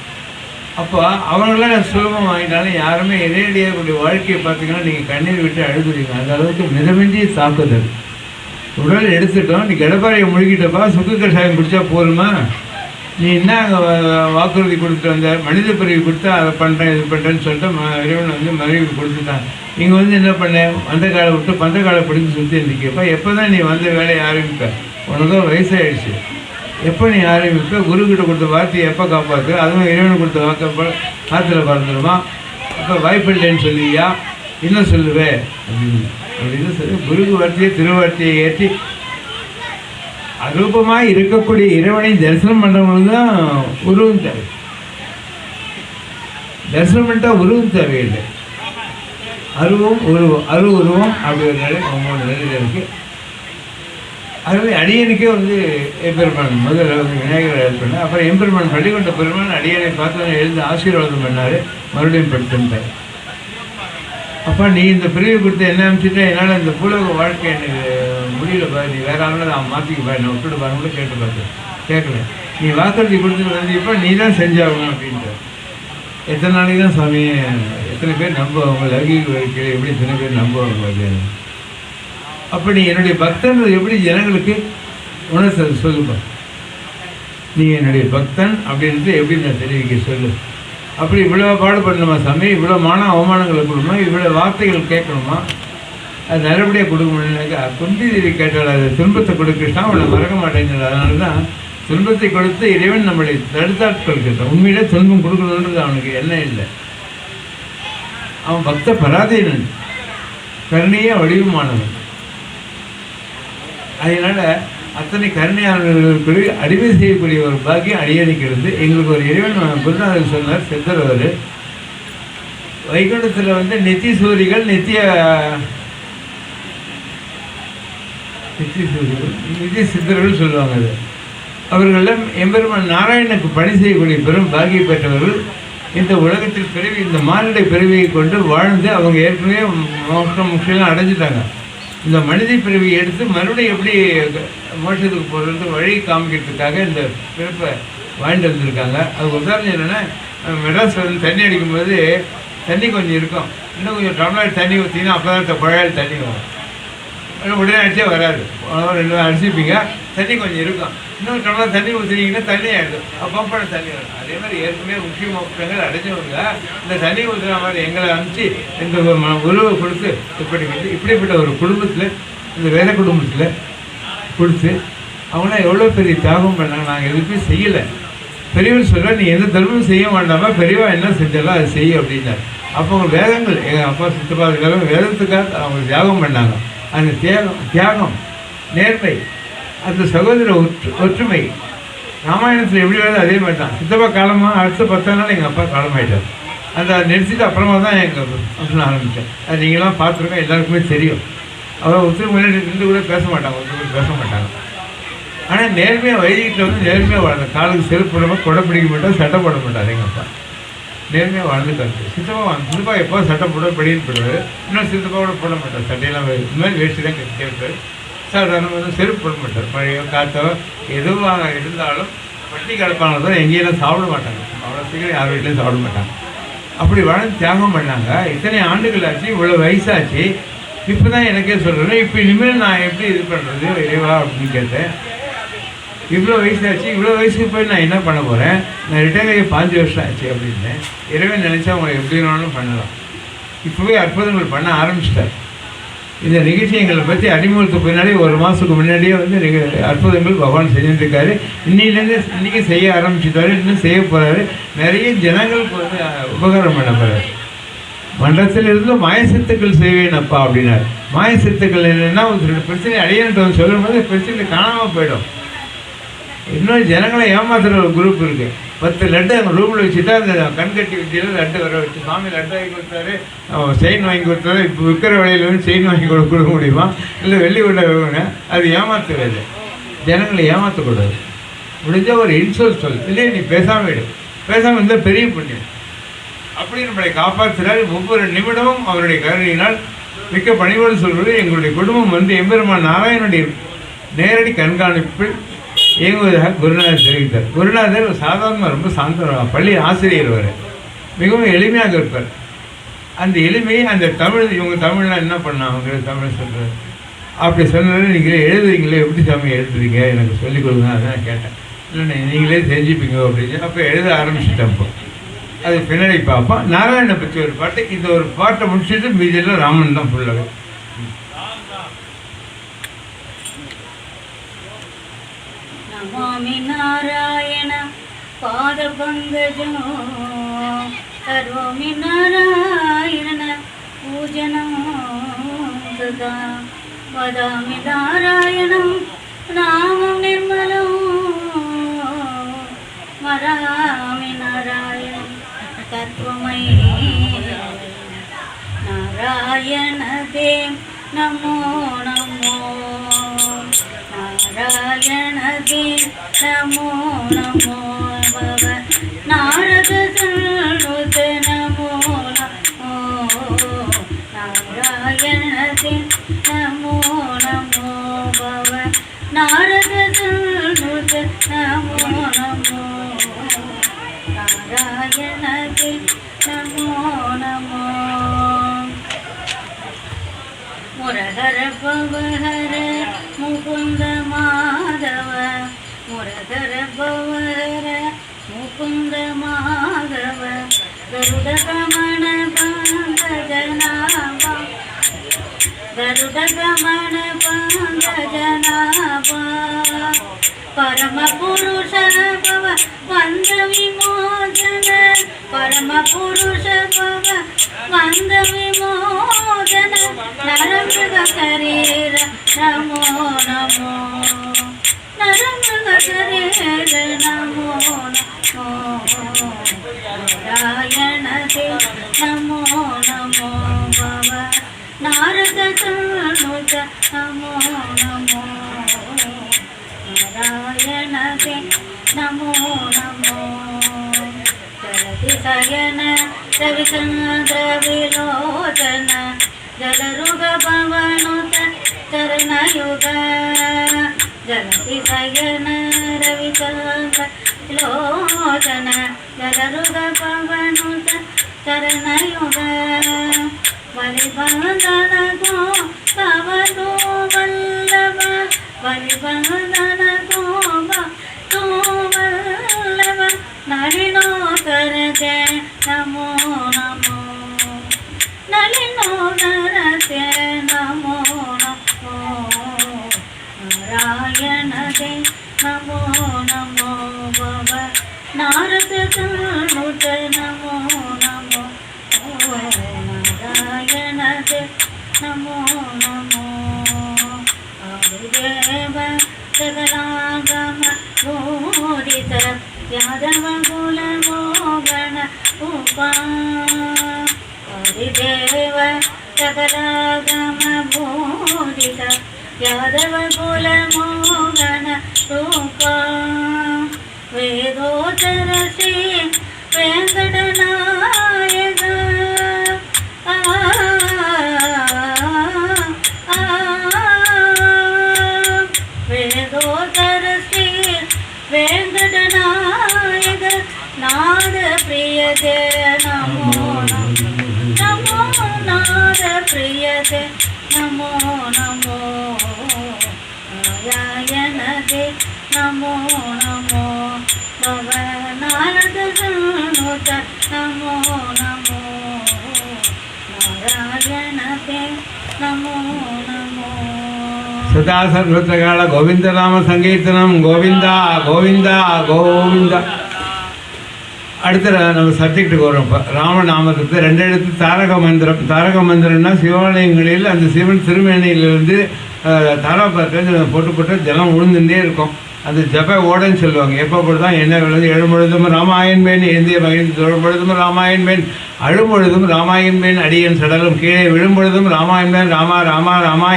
அப்போ அவங்களாம் சுலபம் வாங்கிட்டாலும் யாருமே இறையடியாருடைய வாழ்க்கையை பார்த்தீங்கன்னா நீங்கள் கண்ணீர் விட்டு அழுதுறீங்க. அந்த அளவுக்கு மிதமிஞ்சிய தாக்குதல். உடல் எடுத்துட்டோம், நீ கடப்பாறையை முழுகிட்டப்பா, சுக்கு கஷாயம் குடித்தா போருமா? நீ என்ன அங்கே வாக்குறுதி கொடுத்துட்டு வந்த, மனித பிரிவு கொடுத்தா அதை பண்ணுறேன் இது பண்ணுறேன்னு சொல்லிட்டு இறைவன் வந்து மனைவி கொடுத்துட்டான். நீங்கள் வந்து என்ன பண்ண, வந்த காலை விட்டு பந்த காலை பிடிச்சி சுற்றி இருந்திக்கப்பா. எப்போ தான் நீ வந்த வேலையை ஆரம்பிப்ப? உனக்கும் வயசாகிடுச்சு. எப்போ நீ ஆரம்பிப்ப? குருக்கிட்ட கொடுத்த வார்த்தையை எப்போ காப்பாற்று? அதுவும் இறைவனை கொடுத்த வாக்கப்ப காற்றுல பறந்துடுமா? அப்போ வாய்ப்பில்லைன்னு சொல்லுவியா? இன்னும் சொல்லுவேன் அப்படின்னு சொல்லி குருக்கு வார்த்தையை திருவார்த்தையை ஏற்றி அரூபமாக இருக்கக்கூடிய இறைவனை தரிசனம் பண்ணுறவங்களுக்கு தான் உருவம் தேவை. தரிசனம் பண்ணிட்டால் உருவம் தேவையில்லை. அருவம் உருவம், உருவம் அப்படி ஒரு நிலை 3 நிலையில் இருக்குது. அதுவே அடியனுக்கே வந்து எம்பெருமான் முதல்ல வந்து விநாயகர் ஹெல்ப் பண்ணார். அப்புறம் எம்பெருமான் பள்ளிக்கொண்ட பெருமான் அடியனை பார்த்து எழுந்து ஆசீர்வாதம் பண்ணார். மறுபடியும் படுத்துட்டார். அப்பா நீ இந்த பிரிவு கொடுத்து என்ன அனுப்பிச்சுட்டு என்னால் இந்த பூலோக வாழ்க்கை எனக்கு முடியல பாரு, நீ வேற ஆளுநர் நான் மாற்றிக்க பாரு, நான் விட்டுட்டு பாருங்கள கேட்டு பார்த்தேன். கேட்கல. நீ வாக்குறுதி கொடுத்துட்டு வந்தப்போ நீ தான் செஞ்சாகணும் அப்படின்ட்டு. எத்தனை நாளைக்கு தான் சாமி, எத்தனை பேர் நம்புவாங்க? லௌகிக வாழ்க்கையில் எப்படி எத்தனை பேர் நம்புவாங்க? அது அப்போ நீ என்னுடைய பக்தன் எப்படி ஜனங்களுக்கு உணர்த்து சொல்லுப்பா. நீ என்னுடைய பக்தன் அப்படின்ட்டு எப்படி நான் தெரிவிக்க சொல்லு. அப்படி இவ்வளோ பாடுபடணுமா சாமி? இவ்வளோ அவமானங்களை கொடுக்கணுமா? இவ்வளோ வார்த்தைகள் கேட்கணுமா? அது நல்லபடியாக கொடுக்க முடியலனாக்கா குந்தி தேவி கேட்டால் அது துன்பத்தை கொடுக்கிட்டா அவனை மறக்க மாட்டேங்கிறது. அதனால தான் துன்பத்தை கொடுத்து இறைவன் நம்மளை தடுத்தாட்கள் கேட்டான். உண்மையிலே துன்பம் கொடுக்கணுன்றது அவனுக்கு என்ன இல்லை. அவன் பக்த பராதீனன், கருணையே வடிவமானவன். அதனால் அத்தனை கருணையாளர்களுக்கு அடிமை செய்யக்கூடிய ஒரு பாக்கியம் அடியடிக்கிறது. எங்களுக்கு ஒரு இறைவன் குருநாதர் சொன்னார், சித்தர் அவர். வைகுண்டத்தில் வந்து நித்திய சூரிகள் நித்திய சித்தர்கள் சொல்லுவாங்க. அது அவர்களெல்லாம் எம்பெருமான் நாராயணனுக்கு பணி செய்யக்கூடிய பெரும் பாக்கிய பெற்றவர்கள். இந்த உலகத்தில் பிறவி, இந்த மானிட பிறவியை கொண்டு வாழ்ந்து அவங்க ஏற்கனவே முக்கியம் அடைஞ்சிட்டாங்க. இந்த மனித பிறவியை எடுத்து மறுபடியும் எப்படி மோட்சத்துக்கு போகிறது வழி காமிக்கிறதுக்காக இந்த பிறப்பை வாங்கிட்டு வந்திருக்காங்க. அது உதாரணம் என்னென்னா, மெட்ராஸ் வந்து தண்ணி அடிக்கும்போது தண்ணி கொஞ்சம் இருக்கும், இன்னும் கொஞ்சம் டம்ளர் தண்ணி ஊற்றினா அப்போ தான் குழாயில் தண்ணி வரும். உடனே அடிச்சே வராது. ரெண்டு நாள் அடிச்சுப்பீங்க, தண்ணி கொஞ்சம் இருக்கும். இன்னொரு டம்ளர் தண்ணி ஊற்றுனீங்கன்னா தண்ணி ஆகிடும், பம்பட தண்ணி வரும். அதே மாதிரி ஏற்கனவே முக்கியமாக அடைஞ்சவங்க இந்த தண்ணி ஊற்றுற மாதிரி எங்களை அனுப்பிச்சு இந்த உருவை கொடுத்து இப்படிப்பட்ட ஒரு குடும்பத்தில், இந்த வேலை குடும்பத்தில் கொடுத்து அவங்களாம் எவ்வளோ பெரிய தியாகம் பண்ணாங்க. நாங்கள் எதுவுமே செய்யலை. பெரியவர் சொல்ல நீ எந்த தர்மமும் செய்ய வேண்டாமா, பெரியவா என்ன செஞ்சாலும் அதை செய்ய அப்படின்னார். அப்போ அவங்க வேதங்கள் எங்கள் அப்பா சித்தப்பா இருக்காங்க, வேதத்துக்காக அவங்க தியாகம் பண்ணாங்க. அந்த தியாகம், நேர்மை, அந்த சகோதர ஒற்றுமை ராமாயணத்தில் எப்படி வருது அதே மாதிரி தான். சித்தப்பா காலமாக அடுத்த 10 நாள் எங்கள் அப்பா காலமாயிட்டார். அந்த நிறுத்திட்டு அப்புறமா தான் எங்கள் ஃபங்க்ஷன் ஆரம்பித்தேன். அது நீங்களாம் பார்த்துருக்கோம், எல்லாருக்குமே தெரியும். அவரை ஒருத்தர் முன்னாடி நின்று கூட பேச மாட்டாங்க, ஒருத்தர் பேச மாட்டாங்க. ஆனால் நேர்மையாக வைதிகத்தில் வந்து நேர்மையாக வாழ்ந்த காலுக்கு செருப்பு போடாமல் கொடை பிடிக்க மாட்டார், சட்டை போட மாட்டார். எங்கள் அப்பா நேர்மையாக வாழ்ந்துக்காரு. சித்தப்பா எப்போ சட்டை போட படின்னு போடுவார். இன்னும் சித்தப்பாவோட போட மாட்டார், சட்டையெல்லாம் இந்த மாதிரி வேஷ்டி தான் கட்டிட்டே இருப்பார். சாதாரணமாக வந்து செருப்பு போட மாட்டார். மழையோ காற்றோ எதுவாக இருந்தாலும் பட்டி கிடப்பாங்க தான், எங்கேயெல்லாம் சாப்பிட மாட்டாங்க. அவ்வளோ சீக்கிரம் யார் வீட்லையும் சாப்பிட மாட்டாங்க. அப்படி வாழ்ந்து தியாகம் பண்ணாங்க. இத்தனை ஆண்டுகள் ஆச்சு, இவ்வளோ வயசாச்சு. இப்போ தான் எனக்கே சொல்கிறேன், இப்போ இனிமேல் நான் எப்படி இது பண்ணுறது இறைவா அப்படின்னு கேட்டேன். இவ்வளோ வயசாச்சு, இவ்வளோ வயசுக்கு போய் நான் என்ன பண்ண போகிறேன், நான் ரிட்டையர் ஆகி 5 வருஷம் ஆச்சு அப்படின்னு இறைவன் நினச்சா அவங்களை எப்படி வேணாலும் பண்ணலாம். இப்போவே அற்புதங்கள் பண்ண ஆரம்பிச்சிட்டார். இந்த நிகழ்ச்சி எங்களை பற்றி அறிமுகத்துக்கு பின்னாடி 1 மாதத்துக்கு முன்னாடியே வந்து அற்புதங்கள் பகவான் செஞ்சுருக்காரு. இன்னிலேருந்து இன்றைக்கி செய்ய ஆரம்பிச்சுட்டாரு, இன்னும் செய்ய போகிறாரு. நிறைய ஜனங்களுக்கு வந்து உபகாரம் பண்ண போகிறார். மன்றத்தில் இருந்து மாயசித்துக்கள் செய்வேன் அப்பா அப்படின்னார். மாயசித்துக்கள் என்னென்னா ஒரு பிரச்சனை அடையன்ட்டு வந்து சொல்லும் போது பிரச்சனை காணாமல் போயிடும். இன்னொரு ஜனங்களை ஏமாத்துகிற ஒரு குரூப் இருக்குது. 10 லட்டு அங்கே ரூமில் வச்சுட்டா அந்த கண்கட்டி வித்தியில் லட்டு வர வச்சு சாமி லட்டு வாங்கி கொடுத்தாரு, செயின் வாங்கி கொடுத்தாரு. இப்போ விற்கிற விலையில் வந்து செயின் வாங்கி கொடுக்க முடியுமா, இல்லை வெள்ளி கொண்ட வைங்க. அது ஏமாத்துறது. ஜனங்களை ஏமாற்றக்கூடாது. முடிஞ்சால் ஒரு இன்சொல் சொல், இல்லையே நீ பேசாமல் விடு, பேசாமல் இருந்தால் பெரிய புண்ணியம் அப்படி நம்மளை காப்பாற்றுறாரு. ஒவ்வொரு நிமிடமும் அவருடைய கருணையினால் மிக்க பணிவோடு சொல்வது, எங்களுடைய குடும்பம் வந்து எம்பெருமான் நாராயணனுடைய நேரடி கண்காணிப்பில் இயங்குவதாக குருநாதர் தெரிவித்தார். குருநாதர் சாதாரணமாக ரொம்ப சாந்த பள்ளி ஆசிரியர். வர மிகவும் எளிமையாக இருப்பார். அந்த எளிமையை அந்த தமிழ், இவங்க தமிழ்லாம் என்ன பண்ணாங்க தமிழ் சொல்கிறார். அப்படி சொன்னது நீங்களே எழுதுவீங்களே, எப்படி சாமி எழுதுவீங்க எனக்கு சொல்லிக் கொடுங்க, அதான் கேட்டேன். இல்லை நீங்களே செஞ்சுப்பீங்க அப்படின்னு. அப்போ எழுத ஆரம்பிச்சுட்டேன். அப்போ அது பின்னாடி பார்ப்போம். நாராயணனை பற்றி ஒரு பாட்டு, இந்த ஒரு பாட்டை முடிச்சுட்டு மீதியெல்லாம் ராமன் தான் ஃபுல்லாகவே. நமாமி நாராயண பாத பங்கஜம் கரோமி நாராயண பூஜனம் சதா வதாமி நாராயணம் நாமம் நிர்மலம் வராமி நாராயணம் தத்துவமயி நாராயண தேவ் நமோ நமோ நாராயண தேவ் நமோ நமோ பவ நாரத சன்னுத நமோ நமோ நாராயண தேவ் நமோ நமோ பவ நாரத சன்னுத நமோ நமோ நாராயண தேவ் நமோ நமோ முரஹர பவஹர முகுந்த மாதவ முரஹர பவஹர முகுந்த மாதவ கருட கமண பங்கஜநாப கருட கமண பங்கஜநாப பரம புருஷ பவ வந்த விமோசன பரம புருஷ பவ வந்த விமோசன நரமிருக சரீர நமோ நமோ நரமிருக சரீர நமோ நமோ நாராயண தேவ் நமோ நமோ பவ நாரத சன்னுத நமோ நமோ நாராயண தேவ் நமோ நமோ ஜலதி சயன ரவிச்சந்திர விலோச்சன ஜலருக பவனுத ಚರಣಯುಗ ಜಲತಿ ಸಯನ ರವಿಚಂದ್ರ ಲೋಚನ ಜಲರುಗ ಪವನುತ ಚರಣಯುಗ ಬಲಿಬಂಧನಗೋ ಭವನು ವಲ್ಲಭ ಬಲಿಬಂಧನಗೋ ಭವನು ವಲ್ಲಭ ನಳಿನೋದರತೆ ನಮೋ ನಮೋ ನಳಿನೋದರತೆ ನಮೋ ನಮೋ ನಾರಾಯಣತೆ ನಮೋ ನಮೋ ಭವ ನಾರದ ಕಾಣುತ ನಮೋ ನಮೋ ನಾರಾಯಣತೆ ನಮೋ ನಮೋ ಆದಿದೇವ ಸಕಲಾಗಮ ಬೋಧಿತ ಯಾದವ ಕುಲ ಮೋಗಣ ಉಪ ಆದಿದೇವ ಸಕಲಾಗಮ ಬೋಧಿತ ಯಾದವ ಕುಲ ಮೋಗಣ ರೂಪ ವೇದೋದರ ಶ್ರೀ ವೆಂಕಟನಾಯಕ ವೇದೋದರ ಶ್ರೀ ವೆಂಕಟನಾಯಕ ನಾದ ಪ್ರಿಯತೆ ನಮೋ ನಮೋ ನಾದ ಪ್ರಿಯತೆ ನಮೋ ನಮೋ ನಾರಾಯಣತೆ ನಮೋ ನಮೋ ಭವ ನಾರದ ಕಾಣುತ ನಮೋ ನಮೋ ನಾರಾಯಣತೆ ನಮೋ ನಮೋ ಸದಾ ಸರ್ವತ್ರಕಾಲ ಗೋವಿಂದ ನಾಮ ಸಂಕೀರ್ತನಂ ಗೋವಿಂದ ಗೋವಿಂದ ಗೋವಿಂದ. அடுத்த நம்ம சப்ஜெக்டுக்கு வரும். இப்போ ராமநாமத்துக்கு 2 எழுத்து தாரக மந்திரம். தாரக மந்திரம்னா சிவாலயங்களில் அந்த சிவன் திருமேனியிலிருந்து தாராபாத்திர போட்டு ஜலம் உழுந்துட்டே இருக்கும். அந்த ஜப ஓடன்னு சொல்லுவாங்க. எப்போ பொழுதுதான் என்ன விழுது எழும்பொழுதும் ராமாயண்பேன் ஏந்திய மகிழ்ந்து தொழும்பொழுதும் ராமாயண்பேன் அழும்பொழுதும் ராமாயண்பேன் அடியன் சடலும் கீழே விழும்பொழுதும் ராமாயண்பேன் ராமா ராமா ராமா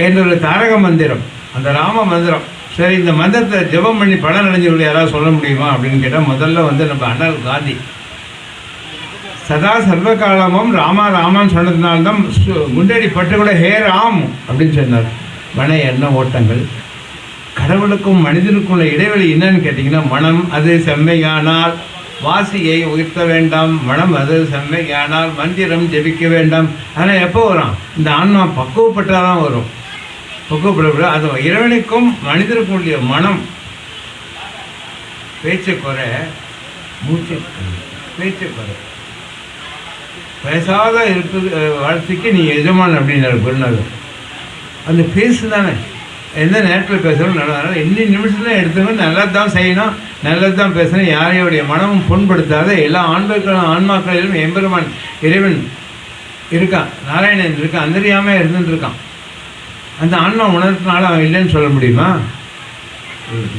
என்றொரு தாரக மந்திரம். அந்த ராம மந்திரம். சரி, இந்த மந்திரத்தை ஜபம் பண்ணி பலன் அடைஞ்சவர்கள் யாராவது சொல்ல முடியுமா அப்படின்னு கேட்டால் முதல்ல நம்ம அண்ணல் காந்தி சதா சர்வகாலமும் ராமா ராமான்னு சொன்னதுனால்தான் முன்னாடி பட்டு கூட ஹே ராம் அப்படின்னு சொன்னார். மன எண்ண ஓட்டங்கள் கடவுளுக்கும் மனிதனுக்கும் உள்ள இடைவெளி என்னன்னு கேட்டிங்கன்னா, மனம் அது செம்மையானால் வாசியை உயர்த்த வேண்டாம், மனம் அது செம்மையானால் மந்திரம் ஜெபிக்க வேண்டாம். ஆனால் எப்போ வரும்? இந்த ஆன்மா பக்குவப்பட்டால் தான் வரும். பக்குவப்பட அது இறைவனுக்கும் மனிதனுக்கும் உள்ள மனம் பேச்சு குறை, மூச்சு பேச்சு குறை, பேசாத இருப்பது வாழ்க்கைக்கு நீ எஜமான் அப்படின்னாரு குருநாதர். அந்த பேசு தானே எந்த நேரத்தில் பேசுகிறோம் நல்லா. இன்னும் நிமிஷத்தில் எடுத்துக்கணும், நல்லது தான் செய்யணும், நல்லது தான் பேசணும். யாரையுடைய மனமும் புண்படுத்தாத எல்லா ஆன்மாக்களிலும் எம்பெருமான் இறைவன் இருக்கான், நாராயணன் இருக்கான், அந்தரியாமல் இருந்துட்டுருக்கான். அந்த ஆன்மா உணர்த்தினால அவன் இல்லைன்னு சொல்ல முடியுமா?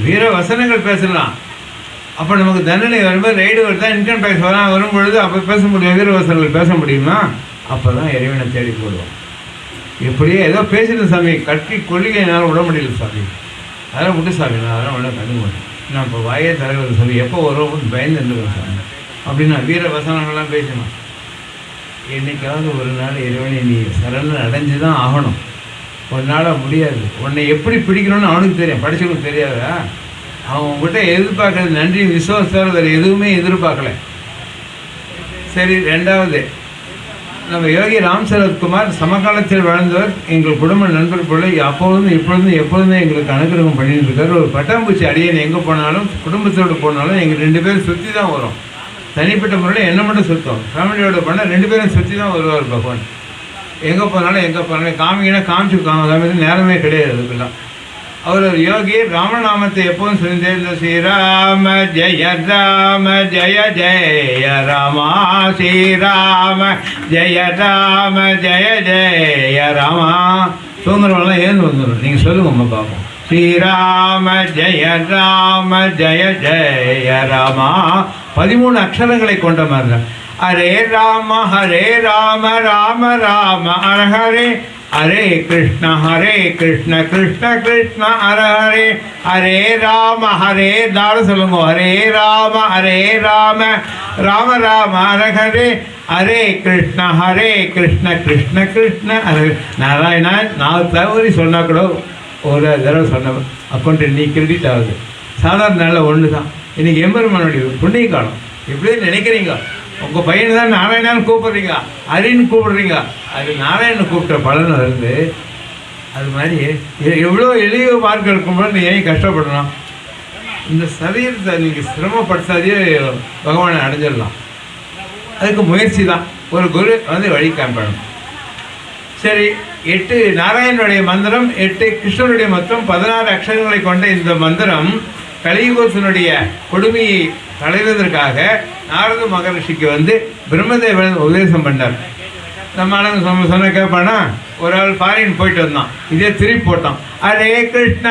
வீர வசனங்கள் பேசலாம். அப்போ நமக்கு தண்டனை வரும்போது ரைடு வருதா, இன்கம் டேக்ஸ் வரும்பொழுது அப்போ பேச முடியும், வீர வசனங்கள் பேச முடியுமா? அப்போ தான் இறைவனை தேடி போடுவோம். எப்படியே ஏதோ பேசுகிற சாமி, கட்டி கொள்ளிகை என்னால் விட முடியல சாமி, அதெல்லாம் விட்டு சாமி, நான் அதெல்லாம் உடனே கண்டுக்க மாட்டேன், நான் இப்போ வாயே தலைவர் சாமி எப்போ வருவோம்னு பயந்து இருந்துக்கிறேன் சாமி அப்படின்னா வீர வசனங்கள்லாம் பேசணும். என்றைக்காவது ஒரு நாள் இறைவனை நீ சரண் அடைஞ்சு தான் ஆகணும். ஒரு நாளாக முடியாது. உன்னை எப்படி பிடிக்கணும்னு அவனுக்கு தெரியும், படிச்சவனுக்கு தெரியாதா? அவன் உங்கள்கிட்ட எதிர்பார்க்கறது நன்றி விசுவாசம், வேறு எதுவுமே எதிர்பார்க்கல. சரி, 2வது நம்ம யோகி ராம் சரத்குமார் சமகாலத்தில் வாழ்ந்தவர், எங்கள் குடும்ப நண்பர் போல அப்பொழுதும் இப்பொழுதும் எப்பொழுதுமே எங்களுக்கு அனுகிரகம் பண்ணிட்டு இருக்கார். ஒரு பட்டாம்பூச்சி அடியன் எங்கே போனாலும் குடும்பத்தோடு போனாலும் எங்கள் 2 பேரும் சுற்றி தான் வரும். தனிப்பட்ட முறையில் என்ன மட்டும் சுத்தம், ஃபேமிலியோட போனால் 2 பேரும் சுற்றி தான் வருவார் பகவான். எங்கே போனாலும் காமிங்கன்னா காமிச்சு நேரமே கிடையாது அதுக்கெல்லாம். அவர் ஒரு யோகி. ராமநாமத்தை எப்போதும் சொல்லியிருந்த ஸ்ரீராம ஜெய ராம ஜெய ஜெய ராமா, ஸ்ரீராம ஜெய ராம ஜெய ஜெய ராமா. தூங்குறவங்களாம் ஏந்து வந்துடும். நீங்கள் சொல்லுங்கம்மா பார்ப்போம். ஸ்ரீராம ஜெய ராம ஜெய ஜெய ராமா. 13 அக்ஷரங்களை கொண்ட மாதிரி தான். ஹரே ராம ராம ராம ஹர ஹரே, ஹரே கிருஷ்ண கிருஷ்ண கிருஷ்ண ஹர ஹரே, ஹரே ராம ஹரே தாரம் சொல்லுங்க. ஹரே ராம ராம ராம ஹர ஹரே, ஹரே கிருஷ்ண கிருஷ்ண கிருஷ்ண ஹரே. நாராயணா நான் தவறி சொன்னால் கூட ஒரு தடவை சொன்ன அக்கௌண்ட் நீ கிரெடிட் ஆகுது. சாதாரண நாளில் ஒன்று தான். இன்றைக்கி எம்பெருமானுடைய புண்ணிய காலம். எப்படியும் நினைக்கிறீங்க உங்கள் பையனை தான் நாராயணான்னு கூப்பிட்றீங்க, ஹரின்னு கூப்பிடுறீங்க, அது நாராயணன் கூப்பிட்ட பலன் வருது. அது மாதிரி எவ்வளோ எளிய மார்க்கம் இருக்கும்போது நீ ஏன் கஷ்டப்படணும்? இந்த சரீரத்தை நீங்கள் சிரமப்படுத்தாதே பகவானை அடைஞ்சிடலாம். அதுக்கு முயற்சி தான். ஒரு குரு வந்து வழி காண்பணும். சரி, 8 நாராயணனுடைய மந்திரம், 8 கிருஷ்ணனுடைய மொத்தம் 16 அக்ஷரங்களை கொண்ட இந்த மந்திரம் கலியுகத்தினுடைய கொடுமையை களைவதற்காக நாரத மகரிஷிக்கு வந்து பிரம்மதேவன் உபதேசம் பண்ணார். நம்ம ஆளுங்க சொன்ன கேட்பானா, ஒரு ஆள் ஃபாரின் போயிட்டு வந்தான், இதே திருப்பி போட்டான். ஹரே கிருஷ்ண